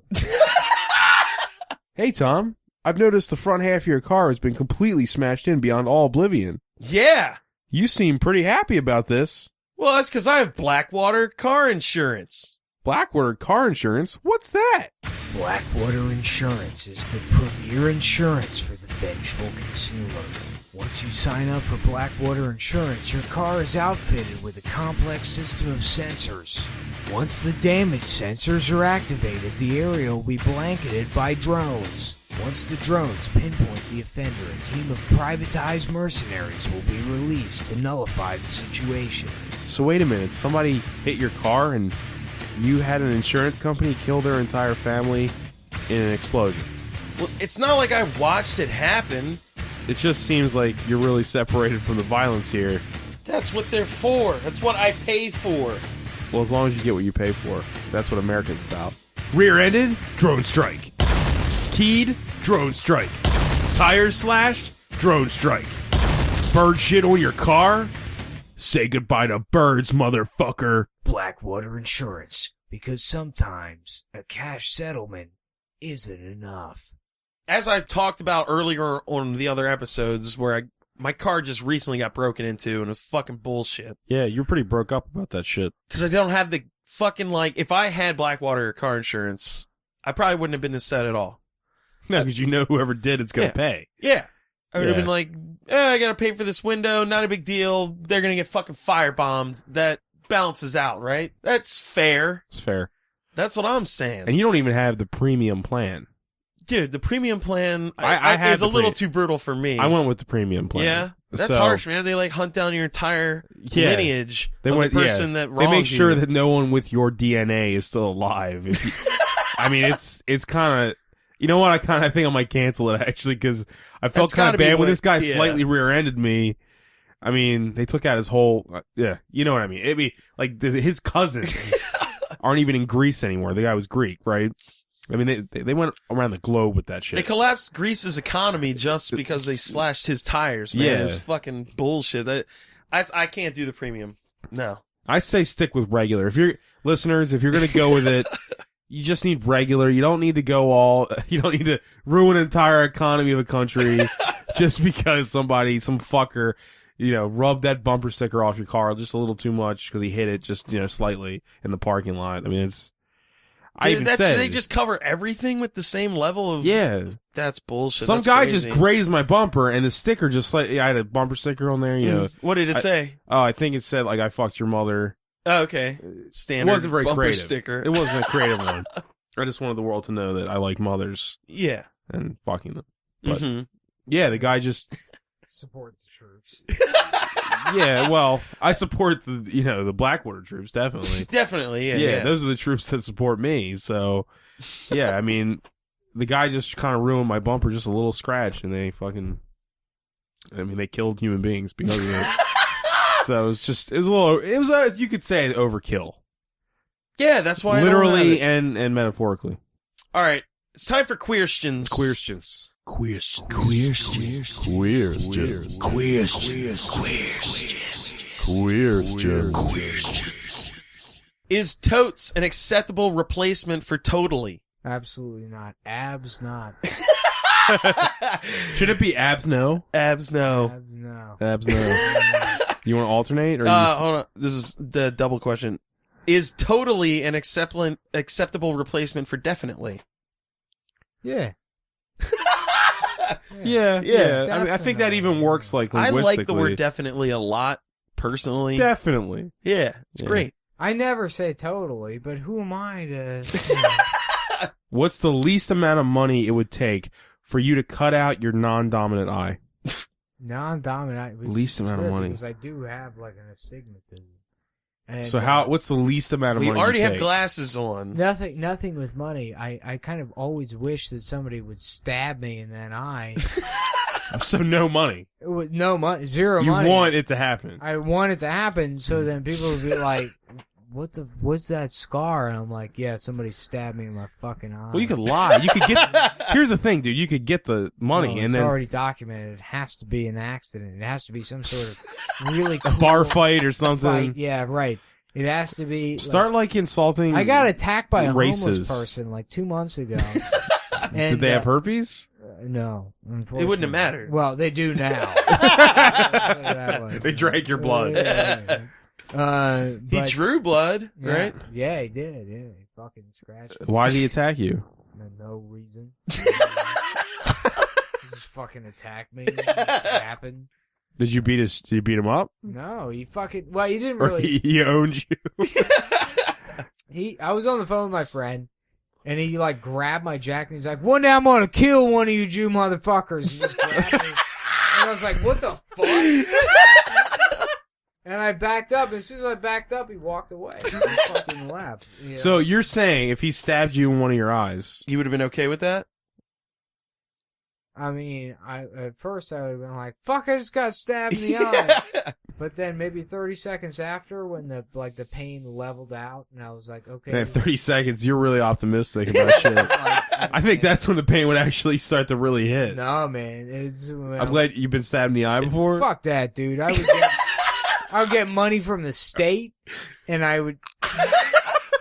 Hey, Tom. I've noticed the front half of your car has been completely smashed in beyond all oblivion. Yeah. You seem pretty happy about this. Well, that's because I have Blackwater car insurance. Blackwater car insurance? What's that? Blackwater Insurance is the premier insurance for the vengeful consumer. Once you sign up for Blackwater Insurance, your car is outfitted with a complex system of sensors. Once the damaged sensors are activated, the area will be blanketed by drones. Once the drones pinpoint the offender, a team of privatized mercenaries will be released to nullify the situation. So wait a minute. Somebody hit your car and you had an insurance company kill their entire family in an explosion. Well, it's not like I watched it happen. It just seems like you're really separated from the violence here. That's what they're for. That's what I pay for. Well, as long as you get what you pay for. That's what America's about. Rear-ended? Drone strike. Keyed? Drone strike. Tires slashed? Drone strike. Bird shit on your car? Say goodbye to birds, motherfucker. Blackwater Insurance, because sometimes a cash settlement isn't enough. As I talked about earlier on the other episodes, where my car just recently got broken into and it was fucking bullshit. Yeah, you're pretty broke up about that shit. Because I don't have the fucking, if I had Blackwater car insurance, I probably wouldn't have been upset at all. No, because you know whoever did it's going to pay. Yeah. I would have Yeah. been like, I gotta pay for this window, not a big deal. They're gonna get fucking firebombed. That balances out, right? That's fair. It's fair. That's what I'm saying. And you don't even have the premium plan. Dude, the premium plan I had is a the little pre- too brutal for me. I went with the premium plan. Yeah? That's So- harsh, man. They hunt down your entire lineage They of went, the person that wronged They make sure you. that no one with your DNA is still alive. If you, I mean, it's kind of. You know what? I think I might cancel it actually because I felt That's kind gotta of be bad when what- this guy yeah. slightly rear-ended me. I mean, they took out his whole. Yeah, you know what I mean. It'd be like his cousins aren't even in Greece anymore. The guy was Greek, right? I mean, they went around the globe with that shit. They collapsed Greece's economy just because they slashed his tires, man. Yeah. It's fucking bullshit. I can't do the premium. No. I say stick with regular. If you're listeners, if you're gonna go with it, you just need regular. You don't need to go you don't need to ruin an entire economy of a country just because some fucker, rubbed that bumper sticker off your car just a little too much because he hit it just, slightly in the parking lot. I mean, They just cover everything with the same level of. yeah. That's bullshit. Some That's guy crazy. just grazed my bumper and the sticker just I had a bumper sticker on there, What did it say? Oh, I think it said I fucked your mother. Oh, okay. Standard It wasn't very bumper creative. sticker. It wasn't a creative one. I just wanted the world to know that I like mothers Yeah. and fucking them. But Mhm. yeah, the guy just Support the troops. yeah. Well, I support the Blackwater troops definitely. Definitely, yeah. Yeah, those are the troops that support me. So yeah, I mean, the guy just kind of ruined my bumper, just a little scratch, and they killed human beings because of it. So it was you could say an overkill. Yeah, that's why I don't Literally have it. and metaphorically. All right, it's time for Queerstins. Queerstins. Is totes an acceptable replacement for totally? Absolutely not. Abs not. Should it be abs no? Abs no. Abs no. Abs no. You want to alternate? Or Hold on. This is the double question. Is totally an acceptable replacement for definitely? Yeah. Yeah. I mean, I think that Definitely. even works I linguistically. like the word definitely a lot, personally. Definitely. Yeah, it's Yeah. great. I never say totally, but who am I to... What's the least amount of money it would take for you to cut out your non-dominant eye? Non-dominant. It was Least amount of weird money. because I do have like an astigmatism. And, So what's the least amount of We money already you have take? glasses on. Nothing with money. I kind of always wish that somebody would stab me in that eye. So no money. With no money, zero You money. want it to happen. I want it to happen, so then people would be like, "What's that scar?" And I'm like, "Yeah, somebody stabbed me in my fucking eye." Well, you could lie. You could get. Here's the thing, dude. You could get the money No, and it's then already documented. It has to be an accident. It has to be some sort of really a cool bar fight or something. fight. Yeah, right. It has to be. Start like insulting. I got attacked by a races. homeless person like 2 months ago. And, Did they have herpes? No, It wouldn't have mattered. Well, they do now. They drank your blood. He drew blood, right? Yeah, he did. Yeah, he fucking scratched me. Why did he attack you? No reason. He just fucking attacked me. It just happened. Did you beat him up? No, he fucking. Well, he didn't Or really. he owned you? I was on the phone with my friend, and he like grabbed my jacket. And he's like, "One day I'm gonna kill one of you Jew motherfuckers." He just grabbed me, and I was like, "What the fuck?" And I backed up. And as soon as I backed up, he walked away. He fucking left. You know? So you're saying if he stabbed you in one of your eyes, You would have been okay with that? I mean, at first I would have been like, "Fuck! I just got stabbed in the eye." But then maybe 30 seconds after, when the pain leveled out, and I was like, "Okay." man, 30 seconds, you're really optimistic about shit. I think that's when the pain would actually start to really hit. No, man. I'm glad you've been stabbed in the eye before. Fuck that, dude. I would get money from the state, and I would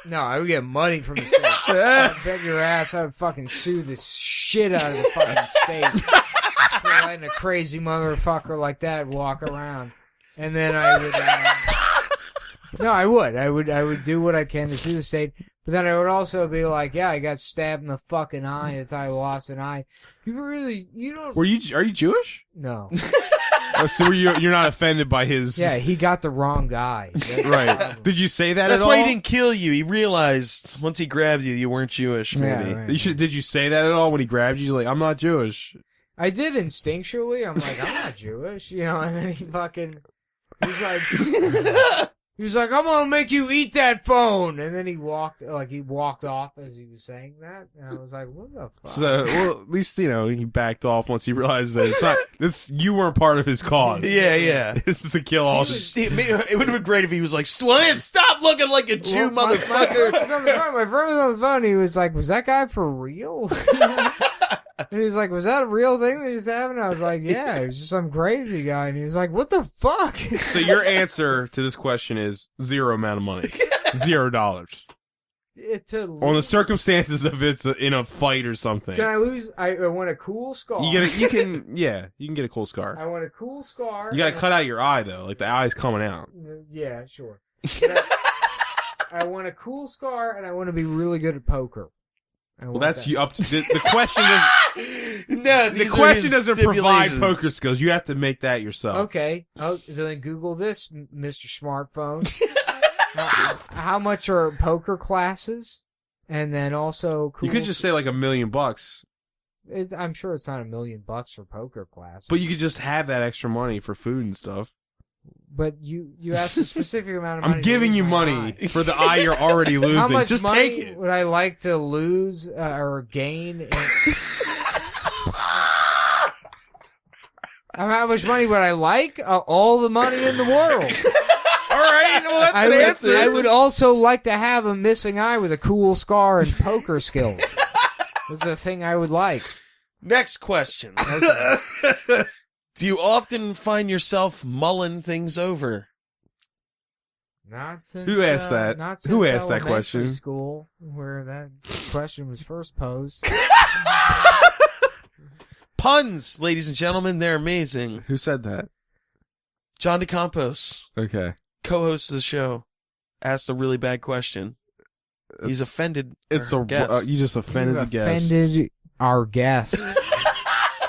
get money from the state. I'd beg your ass, I would fucking sue the shit out of the fucking state for letting a crazy motherfucker like that walk around. And then I would, no, I would do what I can to sue the state, but then I would also be like, yeah, I got stabbed in the fucking eye, that's how I lost an eye. You don't... Are you Jewish? No. Oh, so you're not offended by his... Yeah, he got the wrong guy. That's Right. Did you say that That's at why all? he didn't kill you. He realized once he grabbed you, you weren't Jewish, maybe. Yeah, right. Did you say that at all when he grabbed you? You're like, I'm not Jewish. I did instinctually. I'm like, I'm not Jewish, you know, and then he was like, I'm gonna make you eat that phone, and then he walked off as he was saying that, and I was like, what the fuck? So, well, at least, he backed off once he realized that it's not, you weren't part of his cause. Yeah. This is to kill all It would have been great if he was like, stop looking like a Jew, motherfucker. My friend was on the phone, he was like, was that guy for real? And he was like, was that a real thing that just happened? I was like, yeah, it was just some crazy guy. And he was like, what the fuck? So your answer to this question is zero amount of money. $0. On the circumstances of it's in a fight or something. Can I lose? I want a cool scar. You can get a cool scar. I want a cool scar. You gotta cut out your eye though, like the eye's coming out. Yeah, sure. I want a cool scar, and I want to be really good at poker. Well, that's you up to the question. No, the question doesn't provide poker skills. You have to make that yourself. Okay. Oh, then Google this, Mr. Smartphone. How much are poker classes? And then also, You could just say like $1 million. I'm sure it's not $1 million for poker classes. But you could just have that extra money for food and stuff. But you asked a specific amount of money. I'm giving you money for the eye you're already losing. How much just money take it. would I like to lose or gain? How much money would I like? All the money in the world. All right, well that's an answer. I would also like to have a missing eye with a cool scar and poker skills. That's a thing I would like. Next question. Okay. Do you often find yourself mulling things over? Not since Who asked that? Not since Who asked that elementary question? School, where that question was first posed. Puns, ladies and gentlemen, they're amazing. Who said that? John DeCampos, Okay. co-host of the show, asked a really bad question. He's offended. It's our a guest. you just offended the guest. Offended our guest.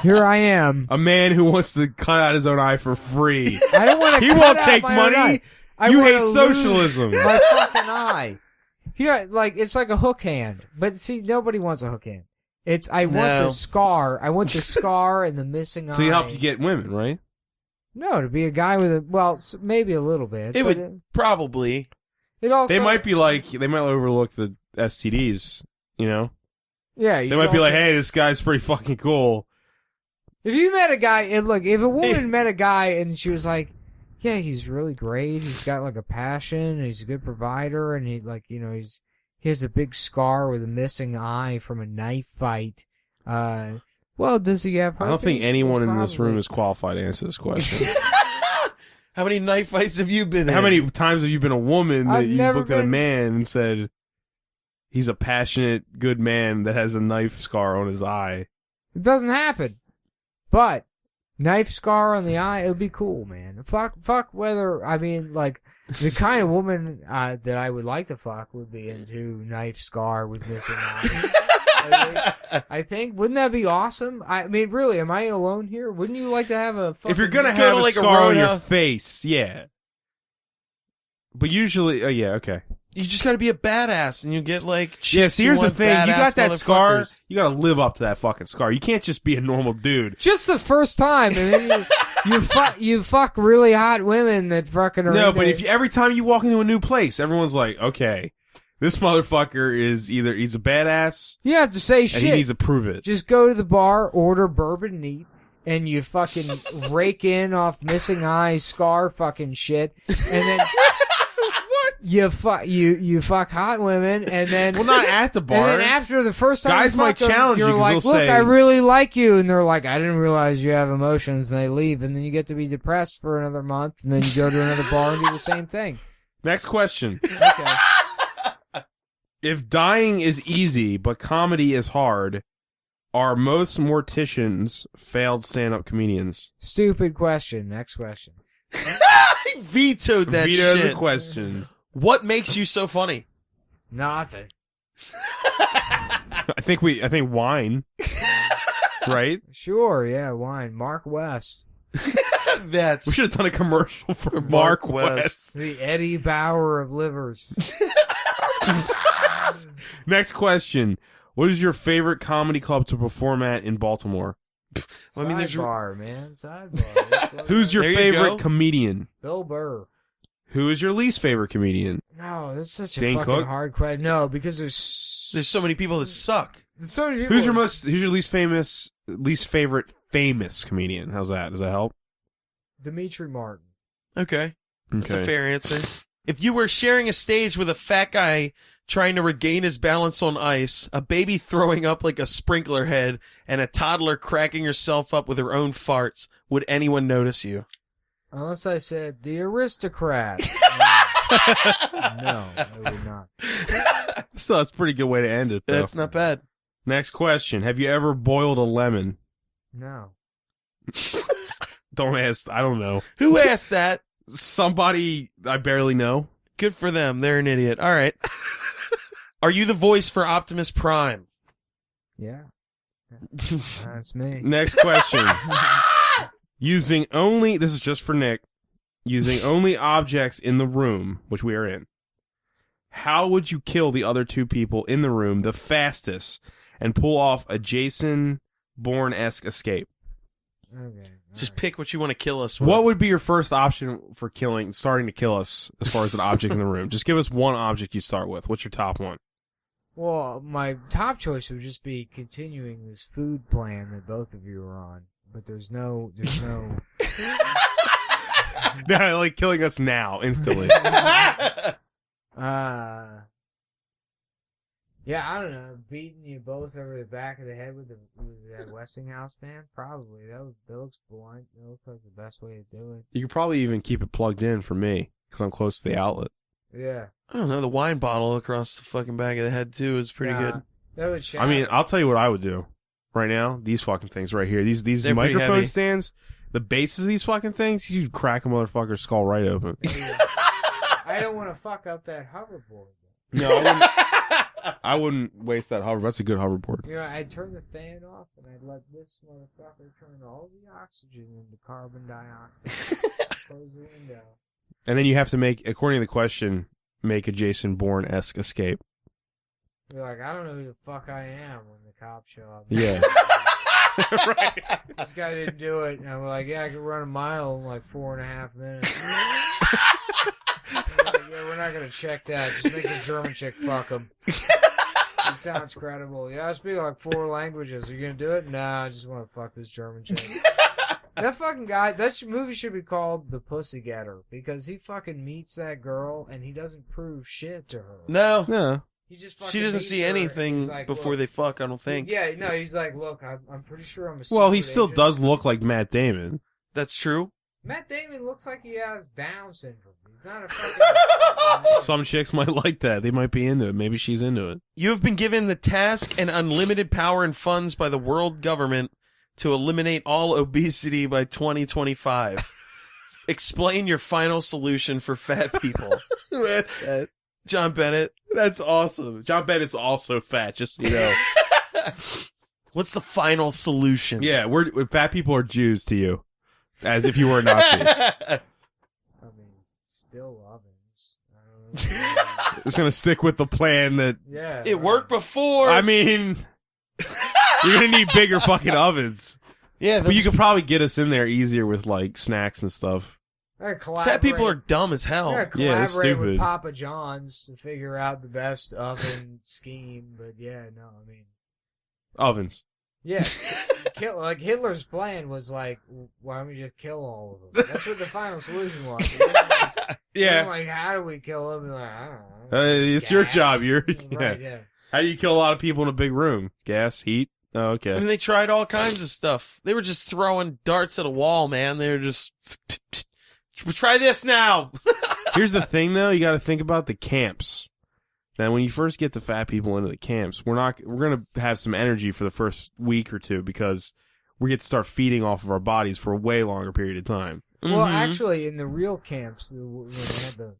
Here I am. A man who wants to cut out his own eye for free. I don't want to. He won't take money. You hate socialism. My fucking eye. You know, like it's like a hook hand, but see, nobody wants a hook hand. I want the scar. I want the scar and the missing eye. So he helped you get women, right? No, to be a guy with maybe a little bit. It but would probably. It also. They might overlook the STDs, you know? Yeah, They might be like, hey, this guy's pretty fucking cool. If you met a guy, if a woman met a guy and she was like, yeah, he's really great, he's got like a passion, and he's a good provider, and he has a big scar with a missing eye from a knife fight. Well, does he have herpes? I don't think anyone in this Probably. room is qualified to answer this question. How many knife fights have you been in? How many times have you been a woman that I've you've never looked at a been- man and said, he's a passionate, good man that has a knife scar on his eye? It doesn't happen. But knife scar on the eye, it would be cool, man. Fuck whether, I mean, like, the kind of woman that I would like to fuck would be into knife scar with missing eye. I think, wouldn't that be awesome? I mean, really, am I alone here? Wouldn't you like to have a fucking... If you're gonna go have to, a like, a scar on your roadhouse. face, yeah. But usually, yeah, okay. You just gotta be a badass, and you get like. Yeah, chicks so who here's the want thing. You got badass that scar, motherfuckers. you gotta live up to that fucking scar. You can't just be a normal dude. Just the first time, and then you fuck really hot women that fucking are No, into- but if every time you walk into a new place, everyone's like, okay, this motherfucker is either he's a badass you have to say and he shit. needs to prove it. Just go to the bar, order bourbon neat, and you fucking rake in off missing eye, scar fucking shit, and then you fuck hot women, and then Well, not at the bar. And then after the first time Guys you fuck might them, challenge you you're 'cause like, they'll look, say- I really like you, and they're like, I didn't realize you have emotions, and they leave, and then you get to be depressed for another month, and then you go to another bar and do the same thing. Next question. Okay. If dying is easy but comedy is hard, are most morticians failed stand-up comedians? Stupid question. Next question. I vetoed that Veto shit. the question. What makes you so funny? Nothing. I think wine. Right? Sure, yeah, wine. Mark West. That's We should have done a commercial for Mark Mark West. West. The Eddie Bauer of livers. Next question. What is your favorite comedy club to perform at in Baltimore? Well, I mean, there's Sidebar, man. Sidebar. Who's your There you favorite go. comedian? Bill Burr. Who is your least favorite comedian? No, that's such a Dane fucking Cook? hard question. No, because there's so many people that suck. so many people. Who's your least favorite famous comedian? How's that? Does that help? Dimitri Martin. Okay. That's a fair answer. If you were sharing a stage with a fat guy trying to regain his balance on ice, a baby throwing up like a sprinkler head, and a toddler cracking herself up with her own farts, would anyone notice you? Unless I said the aristocrat. No, I would not. So that's a pretty good way to end it, though. That's not bad. Next question. Have you ever boiled a lemon? No. Don't ask. I don't know. Who asked that? Somebody I barely know. Good for them. They're an idiot. All right. Are you the voice for Optimus Prime? Yeah. That's me. Next question. Using only, this is just for Nick, using only objects in the room, which we are in, how would you kill the other two people in the room the fastest and pull off a Jason Bourne-esque escape? Okay. Just pick what you want to kill us with. What would be your first option for starting to kill us as far as an object in the room? Just give us one object you start with. What's your top one? Well, my top choice would just be continuing this food plan that both of you are on. But there's no No, like killing us now, instantly. Yeah, I don't know. Beating you both over the back of the head with that Westinghouse fan? Probably. That looks blunt. That looks like the best way to do it. You could probably even keep it plugged in for me, because I'm close to the outlet. Yeah. I don't know. The wine bottle across the fucking back of the head, too, is pretty good. That would shatter. I mean, I'll tell you what I would do. Right now, these fucking things right here, these They're pretty microphone heavy. stands, the bases of these fucking things, you'd crack a motherfucker's skull right open. I don't want to fuck up that hoverboard. No, I wouldn't waste that hover. That's a good hoverboard. You know, I'd turn the fan off and I'd let this motherfucker turn all the oxygen into carbon dioxide. Close the window. And then you have to make, according to the question, make a Jason Bourne-esque escape. Be like, I don't know who the fuck I am when the cops show up. Yeah. Right. This guy didn't do it. And I'm like, yeah, I can run a mile in like 4.5 minutes. Like, yeah, we're not gonna check that. Just make the German chick fuck him. He sounds credible. Yeah, I speak like 4 languages. Are you gonna do it? Nah, I just want to fuck this German chick. That fucking guy, movie should be called The Pussy Getter, because he fucking meets that girl and he doesn't prove shit to her. No. He just fucking She doesn't meets see her and anything he's like, before look, they fuck, I don't think. Yeah, no, he's like, look, I'm pretty sure I'm a Well, he secret still agent. does look like Matt Damon. That's true. Matt Damon looks like he has Down syndrome. He's not a fucking... Some chicks might like that. They might be into it. Maybe she's into it. You have been given the task and unlimited power and funds by the world government to eliminate all obesity by 2025. Explain your final solution for fat people. John Bennett. That's awesome. John Bennett's also fat, just so you know. What's the final solution? Yeah, fat people are Jews to you. As if you were a Nazi. I mean, still ovens. I don't know. It's gonna stick with the plan that... Yeah. It worked before. I mean... You're gonna need bigger fucking ovens. Yeah, But you could probably get us in there easier with, like, snacks and stuff. fat people are dumb as hell. Yeah, Yeah, collaborate it's stupid. with Papa John's to figure out the best oven scheme. But yeah, no, I mean, Ovens. yeah, like Hitler's plan was like, why don't we just kill all of them? That's what the final solution was. Yeah. Like, how do we kill them? Like, I don't know. It's your Gas. job. You're... Right, Yeah. yeah. How do you kill a lot of people in a big room? Gas? Heat? Oh, okay. I mean, they tried all kinds of stuff. They were just throwing darts at a wall, man. They were just, try this now. Here's the thing, though. You got to think about the camps. Now, when you first get the fat people into the camps, we're going to have some energy for the first week or two because we get to start feeding off of our bodies for a way longer period of time. Well, Mhm. actually, in the real camps, when they had the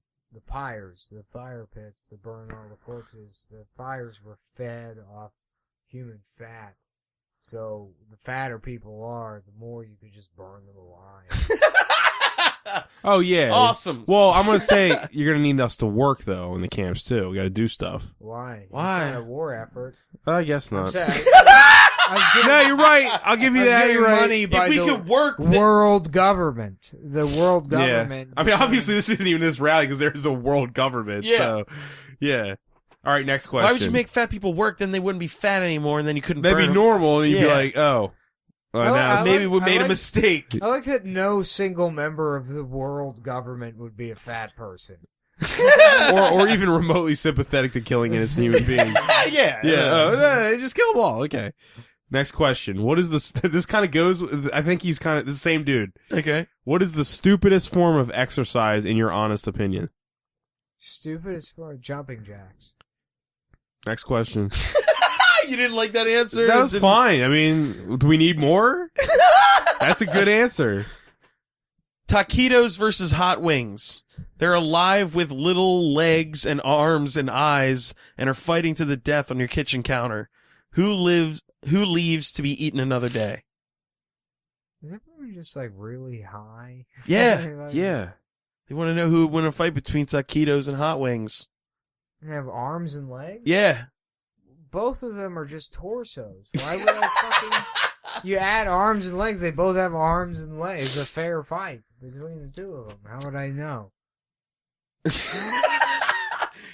pyres, the fire pits to burn all the corpses, the fires were fed off human fat. So the fatter people are, the more you could just burn them alive. Oh, yeah. Awesome. Well, I'm going to say you're going to need us to work, though, in the camps, too. We got to do stuff. Why? Why? It's not a war effort. I guess I'm not. saying, I was giving, No, you're right. I'll give you I was that. giving You're right. money by If we the could work, world government. The world government. Yeah. I mean, obviously, this isn't even this rally because there's a world government. Yeah. So, yeah. All right, next question. why would you make fat people work? Then they wouldn't be fat anymore, and then you couldn't That'd burn be them. normal, and you'd be Yeah. like, oh. Well, now I Maybe we I made a like- mistake. I like that no single member of the world government would be a fat person. or even remotely sympathetic to killing innocent human beings. Yeah. Yeah, just kill them all. Okay. Next question. What is the... This kind of goes... I think he's kind of... The same dude. Okay. What is the stupidest form of exercise in your honest opinion? Stupid as for jumping jacks. Next question. You didn't like that answer? That was Didn't- fine. I mean, do we need more? That's a good answer. Taquitos versus hot wings. They're alive with little legs and arms and eyes and are fighting to the death on your kitchen counter. Who leaves to be eaten another day? Is everyone just like really high? Yeah. Like, Yeah. They want to know who would win a fight between taquitos and hot wings. They have arms and legs? Yeah. Both of them are just torsos. Why would I fucking... You add arms and legs, they both have arms and legs. It's a fair fight between the two of them. How would I know?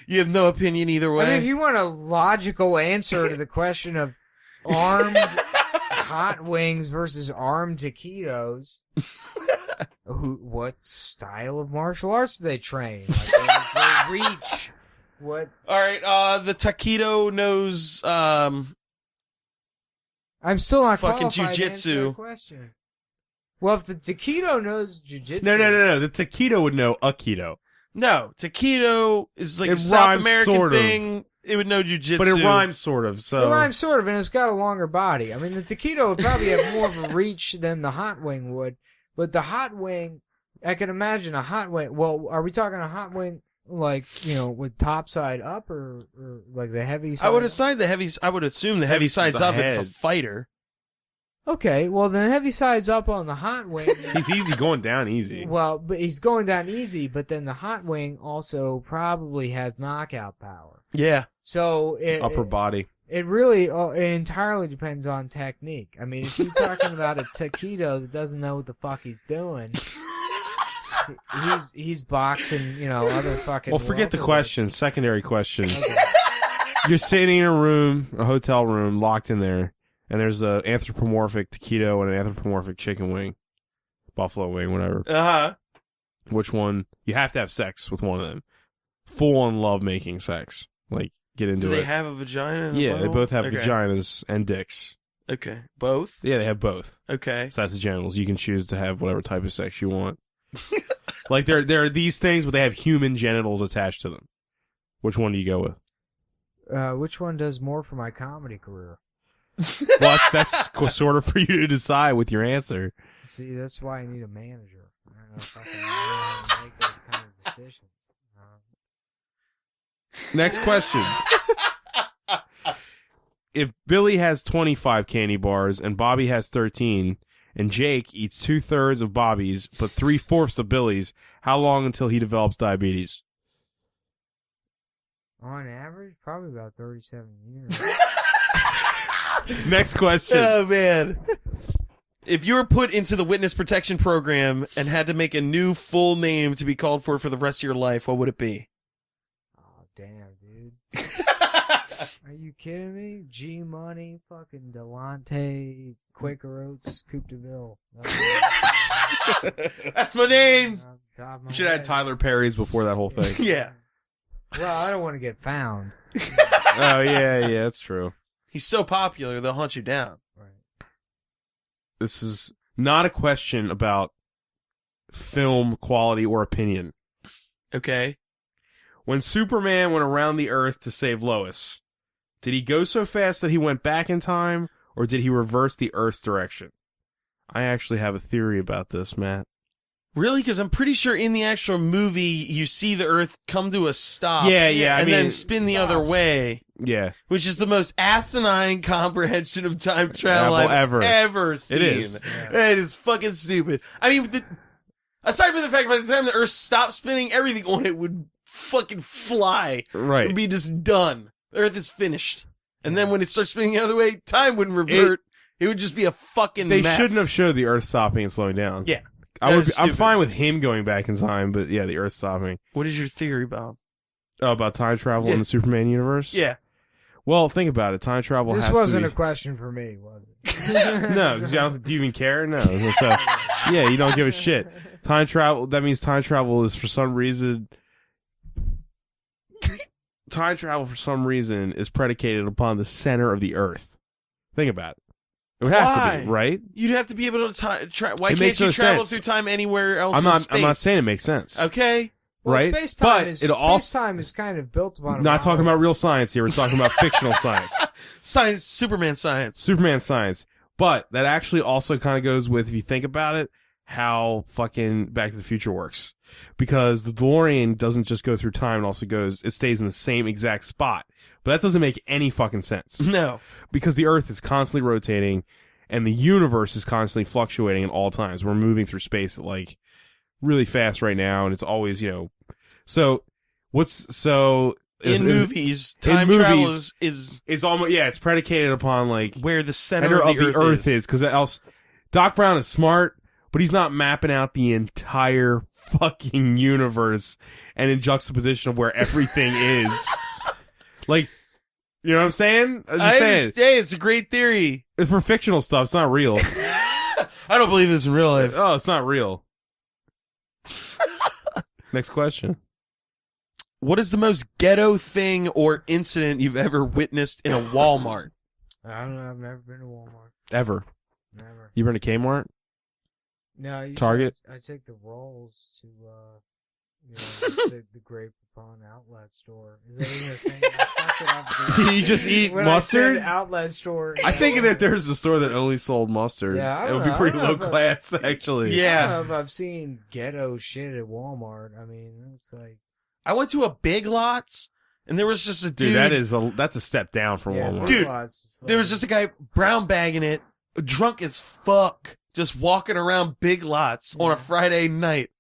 You have no opinion either way. I mean, if you want a logical answer to the question of armed hot wings versus armed taquitos, what style of martial arts do they train? Like, what is their reach? What? All right, the taquito knows I'm still not Fucking qualified to answer jujitsu. that question. Well, if the taquito knows jujitsu, No. The taquito would know Aikido. no, taquito is like It a South rhymes American sort of. thing. It would know jujitsu. But it rhymes sort of, so... It rhymes sort of, and it's got a longer body. I mean, the taquito would probably have more of a reach than the hot wing would. But the hot wing, I can imagine a hot wing. Well, are we talking a hot wing, like, you know, with top side up or like the heavy side? I would up? assign the heavy. I would assume the heavy Heavy side's the up. It's a head. fighter. Okay, well, the Heaviside's up on the hot wing. He's easy going down easy. Well, but he's going down easy, but then the hot wing also probably has knockout power. Yeah. So Upper body. It really it entirely depends on technique. I mean, if you're talking about a taquito that doesn't know what the fuck he's doing, he's boxing, other fucking. Well, forget the question. Secondary question. Okay. You're sitting in a room, a hotel room, locked in there, and there's an anthropomorphic taquito and an anthropomorphic chicken wing, buffalo wing, whatever. Uh-huh. Which one? You have to have sex with one of them. Full-on love-making sex. Like, get into Do it. they have a vagina and a Yeah, they butthole? both have Okay. vaginas and dicks. Okay. Both? Yeah, they have both. Okay. Besides the genitals, you can choose to have whatever type of sex you want. Like, there are these things, but they have human genitals attached to them. Which one do you go with? Which one does more for my comedy career? Well, that's sort of for you to decide with your answer. See, that's why I need a manager. I don't know if I can know how to make those kind of decisions. Next question. If Billy has 25 candy bars and Bobby has 13, and Jake eats 2/3 of Bobby's but 3/4 of Billy's, how long until he develops diabetes? On average, probably about 37 years. Next question. Oh, man. If you were put into the witness protection program and had to make a new full name to be called for the rest of your life, what would it be? Oh, damn, dude. Are you kidding me? G Money, fucking Delonte, Quaker Oats, Coupe de Ville. That's my name. You should have had Tyler Perry's before that whole thing. Yeah. Well, I don't want to get found. Oh, yeah, that's true. He's so popular, they'll hunt you down. Right. This is not a question about film quality or opinion. Okay. When Superman went around the Earth to save Lois, did he go so fast that he went back in time, or did he reverse the Earth's direction? I actually have a theory about this, Matt. Really? Because I'm pretty sure in the actual movie, you see the Earth come to a stop. Yeah, and then spin the other way. Yeah. Which is the most asinine comprehension of time travel I've ever seen. It is. Yeah. It is fucking stupid. I mean, aside from the fact by the time the Earth stopped spinning, everything on it would fucking fly. Right. It would be just done. The Earth is finished. And then when it starts spinning the other way, time wouldn't revert. It would just be a fucking They mess. shouldn't have showed the Earth stopping and slowing down. Yeah. I'm stupid. fine with him going back in time, but yeah, the Earth stopping. What is your theory about? Oh, about time travel in the Superman universe? Yeah. Well, think about it. Time travel This has wasn't to a question for me, was it? No, do you even care? No. So, yeah, you don't give a shit. Time travel, that means time travel is for some reason... Time travel, for some reason, is predicated upon the center of the Earth. Think about it. It would have to be, right? You'd have to be able to why It can't makes you no travel sense. through time anywhere else in I'm space? not saying it makes sense. Okay. Well, Right? Space-time But it'll also- space-time is kind of built upon. Not talking about real science here. We're talking about fictional science. Science, Superman science. Superman science. But that actually also kind of goes with, if you think about it, how fucking Back to the Future works. Because the DeLorean doesn't just go through time, it also it stays in the same exact spot. But that doesn't make any fucking sense. No. Because the Earth is constantly rotating, and the universe is constantly fluctuating at all times. We're moving through space at, like, really fast right now, and it's always, in movies, time travel is almost, it's predicated upon, like, where the center of the Earth is. Because else, Doc Brown is smart, but he's not mapping out the entire fucking universe and in juxtaposition of where everything is. Like, you know what I'm saying? I'm just saying. understand. It's a great theory. It's for fictional stuff. It's not real. I don't believe this in real life. Oh, it's not real. Next question. What is the most ghetto thing or incident you've ever witnessed in a Walmart? I don't know. I've never been to Walmart. Ever. Never. You been to Kmart? No. Target? I take the rolls to the Grape Upon outlet store. Is that even a thing? I fucked it up. You just eat When mustard? I said outlet store. I think that there's a store that only sold mustard. Yeah, I it don't would be know. pretty I don't low know if class, actually. Yeah. I don't know if I've seen ghetto shit at Walmart. I mean, it's like. I went to a Big Lots, and there was just a dude. Dude, that's a step down from Yeah, Walmart. Dude, Lots. there was just a guy brown bagging it, drunk as fuck, just walking around Big Lots on a Friday night.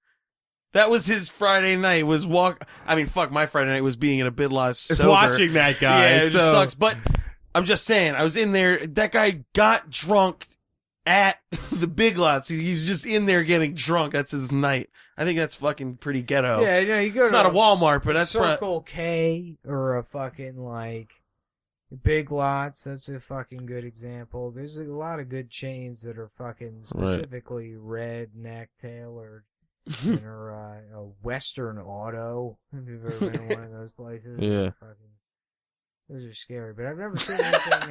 That was his Friday night, fuck, my Friday night was being in a Big Lots sober. Watching that guy. Yeah, it just sucks. But I'm just saying, I was in there, that guy got drunk at the Big Lots. He's just in there getting drunk. That's his night. I think that's fucking pretty ghetto. Yeah, you know, you go It's to not a Walmart, but that's Circle K or a fucking like Big Lots. That's a fucking good example. There's a lot of good chains that are fucking specifically redneck tailored. Or a Western Auto. If you've ever been to one of those places. Yeah. Those are scary. But I've never seen anything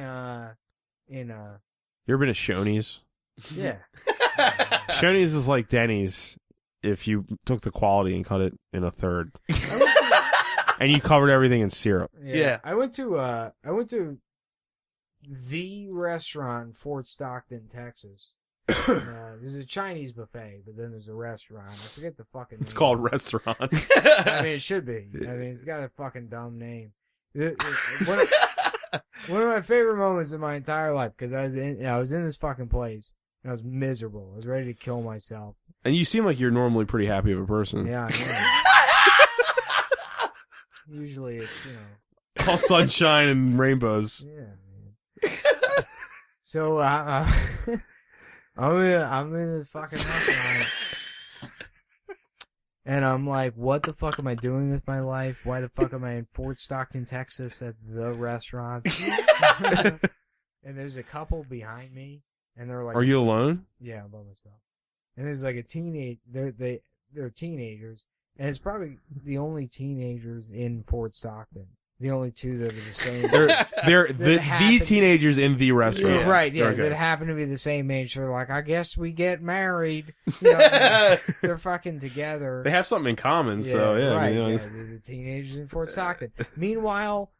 in You ever been to Shoney's? Yeah. Shoney's is like Denny's if you took the quality and cut it in a third. And you covered everything in syrup. Yeah. I went to the restaurant in Fort Stockton, Texas. There's a Chinese buffet, but then there's a restaurant. I forget the fucking name. It's called restaurant. I mean, it should be. I mean, it's got a fucking dumb name. One of my favorite moments in my entire life, because I was in this fucking place, and I was miserable. I was ready to kill myself. And you seem like you're normally pretty happy of a person. Yeah, I know. Usually it's, all sunshine and rainbows. Yeah, man. So, I'm in the fucking restaurant, and I'm like, what the fuck am I doing with my life? Why the fuck am I in Fort Stockton, Texas at the restaurant? And there's a couple behind me, and they're like... Are you alone? Yeah, I'm by myself. And there's like a teenage... They're teenagers, and it's probably the only teenagers in Fort Stockton. The only two that are the same. They're the teenagers in the restaurant. Yeah, right, yeah. Okay. That happen to be the same age. They're like, I guess we get married. You know, they're fucking together. They have something in common, so yeah. Right, I mean, they're the teenagers in Fort Stockton. Meanwhile,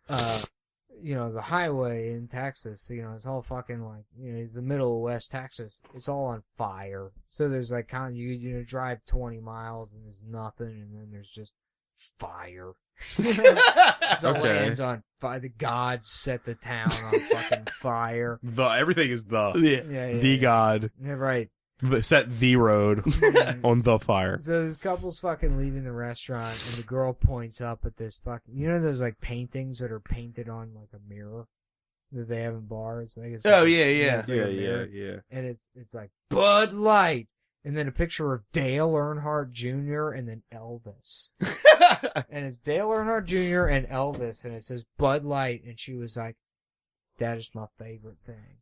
the highway in Texas, it's all fucking like, it's the middle of West Texas. It's all on fire. So there's like you drive 20 miles and there's nothing, and then there's just fire. The land's on fire. The gods set the town on fucking fire. Everything is the god. Yeah, right. Set the road on the fire. So this couple's fucking leaving the restaurant, and the girl points up at this fucking... those like paintings that are painted on like a mirror that they have in bars? I guess. Oh, yeah. Yeah. And it's like Bud Light. And then a picture of Dale Earnhardt Jr. and then Elvis. And it's Dale Earnhardt Jr. and Elvis, and it says Bud Light, and she was like, that is my favorite thing.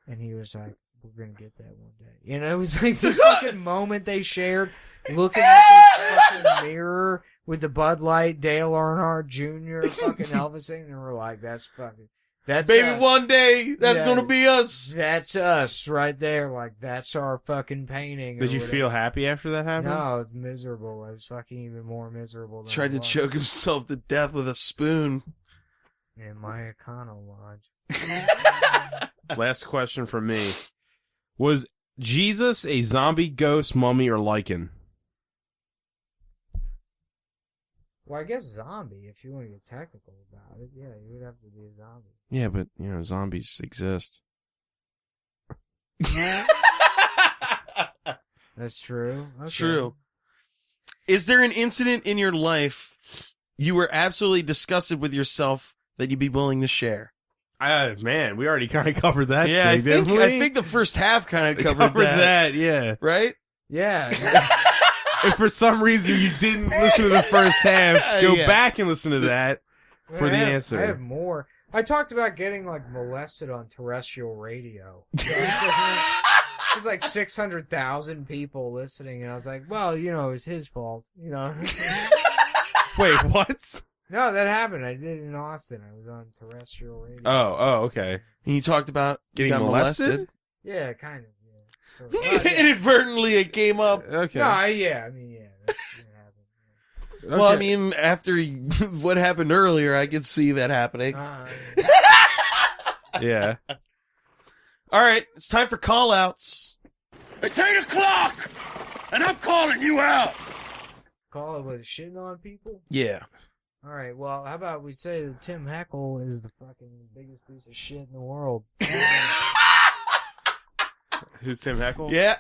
And he was like, we're going to get that one day. It was like this fucking moment they shared, looking at this fucking mirror with the Bud Light, Dale Earnhardt Jr., fucking Elvis thing, and we're like, that's fucking... That's Baby, us. one day, that's gonna be us. That's us right there. Like, that's our fucking painting. Did you feel happy after that happened? No, I was miserable. I was fucking even more miserable than Tried to choke himself to death with a spoon. In my Econo Lodge. Last question from me. Was Jesus a zombie, ghost, mummy, or lichen? Well, I guess zombie, if you want to get technical about it. Yeah, you would have to be a zombie. Yeah, but, zombies exist. That's true. Okay. True. Is there an incident in your life you were absolutely disgusted with yourself that you'd be willing to share? Man, we already kind of covered that. Yeah, thing, I think the first half kind of covered that. Yeah. Right? Yeah. If for some reason you didn't listen to the first half, go back and listen to that for the answer. I have more. I talked about getting molested on terrestrial radio. There's like 600,000 people listening, and I was like, well, it was his fault, Wait, what? No, that happened. I did it in Austin. I was on terrestrial radio. Oh, okay. And you talked about getting molested? Yeah, kind of. Yeah. Inadvertently, it came up. Okay. No, I mean, yeah. That's what happened. Okay. Well, I mean, after what happened earlier, I could see that happening. Yeah. All right, it's time for call-outs. It's 8 o'clock, and I'm calling you out. Call it with shitting on people? Yeah. All right, well, how about we say that Tim Heckle is the fucking biggest piece of shit in the world? Who's Tim Heckle? Yeah.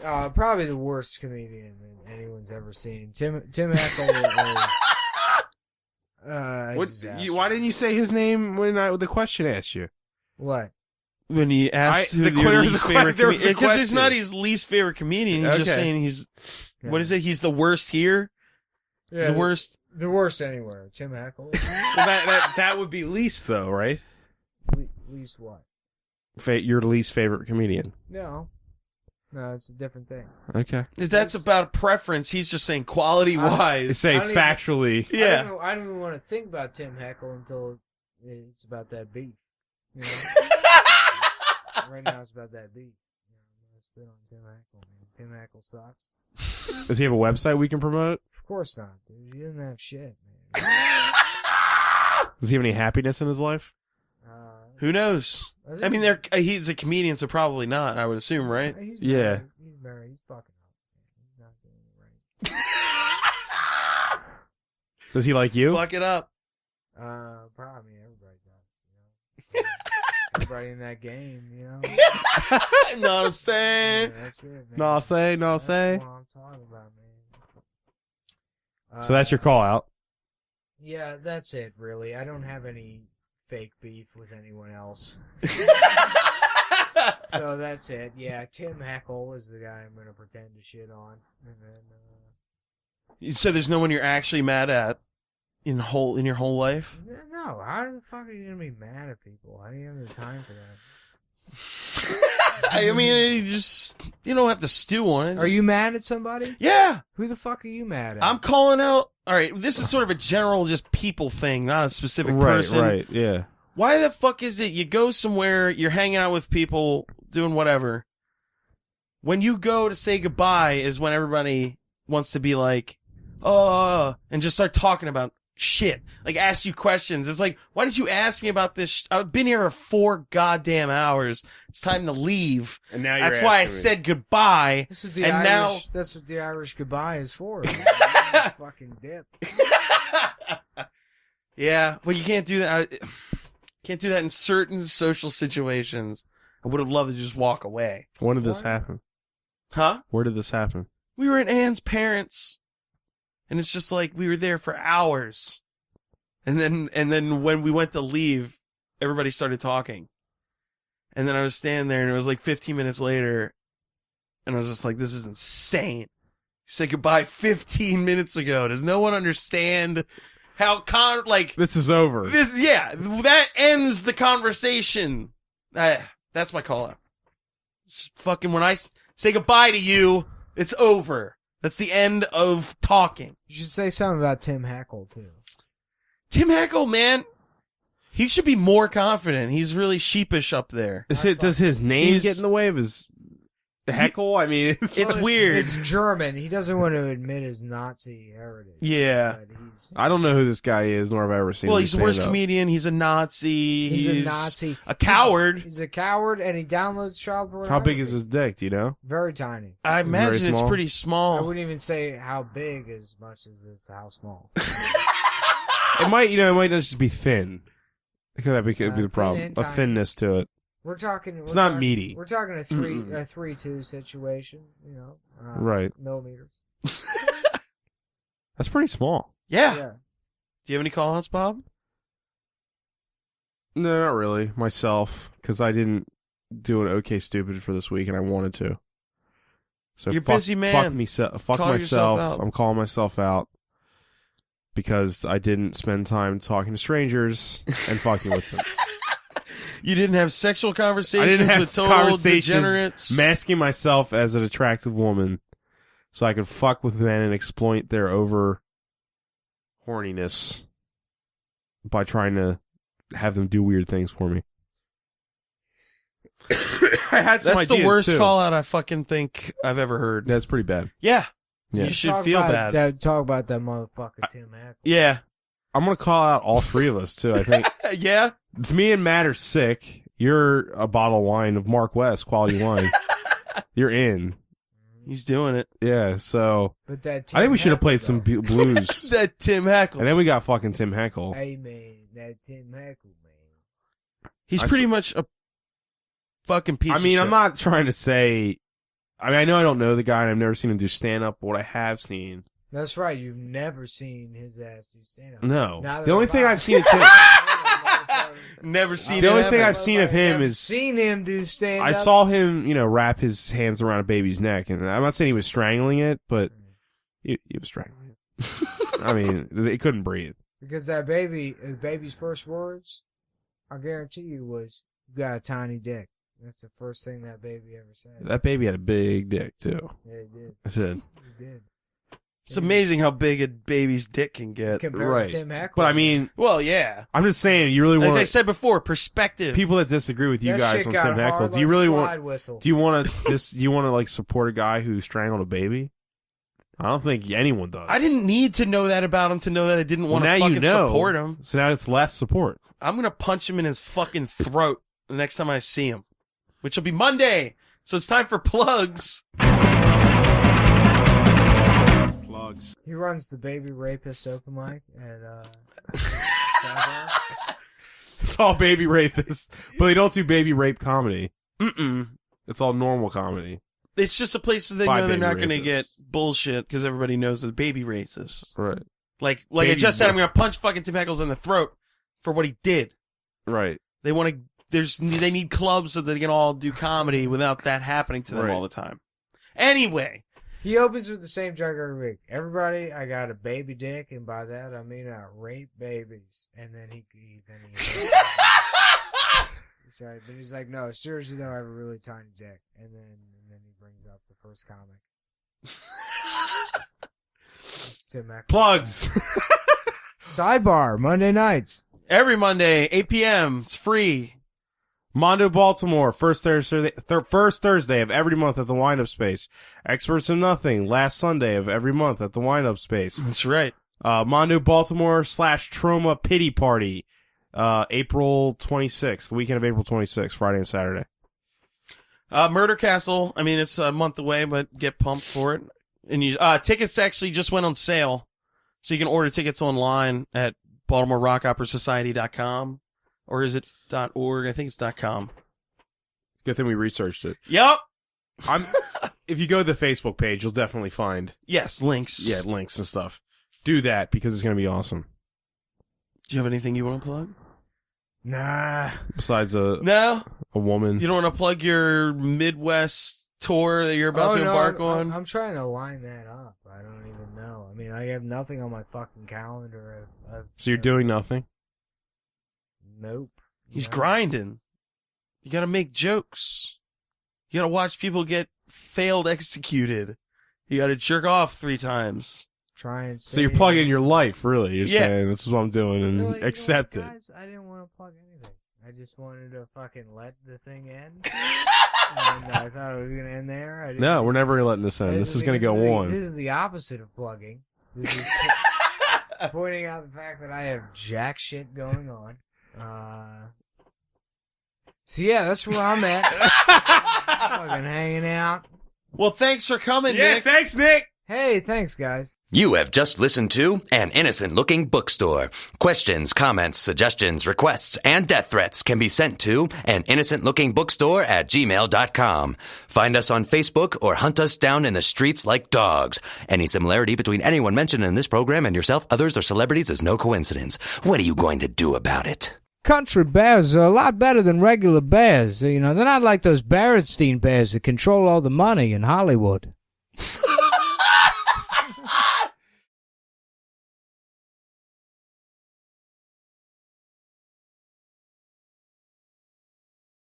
Probably the worst comedian that anyone's ever seen. Tim Heckle is. Why didn't you say his name when the question asked you? What? When he asked who your least favorite comedian, because it's not his least favorite comedian. He's just saying he's. Yeah. What is it? He's the worst here. He's the worst. The worst anywhere. Tim Heckle. Well, that would be least though, right? Least what? Your least favorite comedian. No, it's a different thing. Okay. That's about preference. He's just saying quality-wise. Say factually. Yeah. I don't even want to think about Tim Heckle until it's about that beef. You know? Right now it's about that beef. You know, let's spit on Tim Heckle, man. Tim Heckle sucks. Does he have a website we can promote? Of course not, dude. He doesn't have shit, man. Does he have any happiness in his life? Who knows? I mean, he's a comedian, so probably not. I would assume, right? He's Yeah. He's married. He's fucking up. He's not doing it right. Does he like you? Fuck it up. Probably everybody does. You know? Everybody in that game, you know. Know what I'm saying? Yeah, that's it, man. No say. That's what I'm talking about, man. So that's your call out. Yeah, that's it, really. I don't have any fake beef with anyone else. So that's it. Yeah, Tim Heckle is the guy I'm going to pretend to shit on. And then, So there's no one you're actually mad at in your whole life? no, how the fuck are you going to be mad at people? How do you have the time for that? I mean, you don't have to stew on it. Are you mad at somebody? Yeah. Who the fuck are you mad at? I'm calling out. All right, this is sort of a general just people thing, not a specific person. Right, yeah. Why the fuck is it you go somewhere, you're hanging out with people, doing whatever. When you go to say goodbye is when everybody wants to be like, oh, and just start talking about shit. Like, ask you questions. It's like, why did you ask me about this? I've been here for 4 goddamn hours. It's time to leave. And now that's why I said goodbye. This is the and Irish, now that's what the Irish goodbye is for. Fucking dip. Yeah, well, you can't do that. Can't do that in certain social situations. I would have loved to just walk away. When did this happen? Huh? Where did this happen? We were at Anne's parents', and it's just like we were there for hours. And then when we went to leave, everybody started talking. And then I was standing there, and it was like 15 minutes later, and I was just like, this is insane. You said goodbye 15 minutes ago. Does no one understand how this is over? That ends the conversation. That's my call out. Fucking when I say goodbye to you, it's over. That's the end of talking. You should say something about Tim Heckle, too. Tim Heckle, man, he should be more confident. He's really sheepish up there. Does his name get in the way of his heckle? I mean, it's weird. It's German. He doesn't want to admit his Nazi heritage. Yeah. I don't know who this guy is, nor have I ever seen him. Well, he's the worst comedian. He's a Nazi. He's a Nazi. A coward. He's a coward, and he downloads child pornography. How big is his dick? Do you know? Very tiny. I imagine it's pretty small. I wouldn't even say how big as much as it's how small. It might not just be thin. That could be the problem. A thinness to it. We're talking. It's not meaty. We're talking a 3-2 situation. You know, right? Millimeters. That's pretty small. Yeah. Do you have any call-outs, Bob? No, not really. Myself, because I didn't do an OK Stupid for this week, and I wanted to. So you're busy, man. Fuck myself. I'm calling myself out because I didn't spend time talking to strangers and fucking with them. You didn't have sexual conversations I didn't have with total degenerates? Masking myself as an attractive woman so I could fuck with men and exploit their over horniness by trying to have them do weird things for me. I had some That's ideas, the worst too. call out I fucking think I've ever heard. That's pretty bad. Yeah. Yeah. You should feel bad. Talk about that motherfucker, Tim Heckle. Yeah. I'm going to call out all 3 of us, too, I think. Yeah? It's me and Matt are sick. You're a bottle of wine of Mark West, quality wine. You're in. He's doing it. Yeah, so But that I think we should have Heckle, played some blues. That Tim Heckle. And then we got fucking Tim Heckle. Hey, man, that Tim Heckle, man. He's pretty much a fucking piece of I mean, shit. I'm not trying to say. I mean, I know I don't know the guy, and I've never seen him do stand up. But what I have seen, That's right. You've never seen his ass do stand-up. no. Neither The only have thing I. I've seen of him, Never seen the it only ever. thing I've seen of him Never is seen him do stand-up. I saw him, wrap his hands around a baby's neck, and I'm not saying he was strangling it, but he was strangling it. I mean, it couldn't breathe. Because the baby's first words, I guarantee you, was, "You got a tiny dick." That's the first thing that baby ever said. That baby had a big dick too. Yeah, it did. I said, It did. It's amazing how big a baby's dick can get. Compared right. to Tim Heckler. But I mean, Well, yeah. I'm just saying, you really Like I want said before, perspective. people that disagree with you that guys shit on got Tim hard Heckle. like Do you a really slide want? whistle. Do you want to like support a guy who strangled a baby? I don't think anyone does. I didn't need to know that about him to know that I didn't want to now fucking you know, support him. So now it's less support. I'm going to punch him in his fucking throat the next time I see him, which will be Monday. So it's time for plugs. Plugs. He runs the baby rapist open mic at It's all baby rapists, but they don't do baby rape comedy. Mm-mm. It's all normal comedy. It's just a place that they By know they're baby not going to rapists. get bullshit because everybody knows the baby racist. Right. Like I Baby just said, rape. I'm going to punch fucking Tim Heckles in the throat for what he did. Right. They want to. They need clubs so they can all do comedy without that happening to them Right. all the time. Anyway, He opens with the same joke every week. Everybody, I got a baby dick, and by that I mean I rape babies. And then he sorry, but he's like, no, seriously though, I have a really tiny dick. And then he brings up the first comic. It's Tim Heckler. Plugs. Sidebar, Monday nights. every Monday, 8 p.m. It's free. Mondo Baltimore, first Thursday of every month at the Wind Up Space. Experts in Nothing, last Sunday of every month at the Wind Up Space. That's right. Mondo Baltimore / Troma Pity Party, April 26th, the weekend of April 26th, Friday and Saturday. Murder Castle. I mean, it's a month away, but get pumped for it. And tickets actually just went on sale, so you can order tickets online at BaltimoreRockOperaSociety.com, or is it .org? I think it's .com. Good thing we researched it. Yep. If you go to the Facebook page, you'll definitely find Yes, links. links and stuff. Do that because it's going to be awesome. Do you have anything you want to plug? Nah. Besides a No. woman. You don't want to plug your Midwest tour that you're about to embark on? I'm trying to line that up. I don't even know. I mean, I have nothing on my fucking calendar. So you're doing nothing? Nope. He's No. grinding. You gotta make jokes. You gotta watch people get failed executed. You gotta jerk off 3 times. Try and So you're plugging your life, really. You're Yeah. saying, this is what I'm doing, and Really, accept you know what, it. guys? I didn't want to plug anything. I just wanted to fucking let the thing end. And I thought it was going to end there. I didn't- No, we're never letting this end. This is going to go on. This is the opposite of plugging. This is pointing out the fact that I have jack shit going on. So yeah, that's where I'm at. Fucking hanging out. Well, thanks for coming, Yeah, Nick. thanks, Nick. Hey, thanks, guys. You have just listened to An Innocent-Looking Bookstore. Questions, comments, suggestions, requests, and death threats can be sent to aninnocentlookingbookstore@gmail.com. Find us on Facebook or hunt us down in the streets like dogs. Any similarity between anyone mentioned in this program and yourself, others, or celebrities is no coincidence. What are you going to do about it? Country bears are a lot better than regular bears. You know, they're not like those Berenstein bears that control all the money in Hollywood.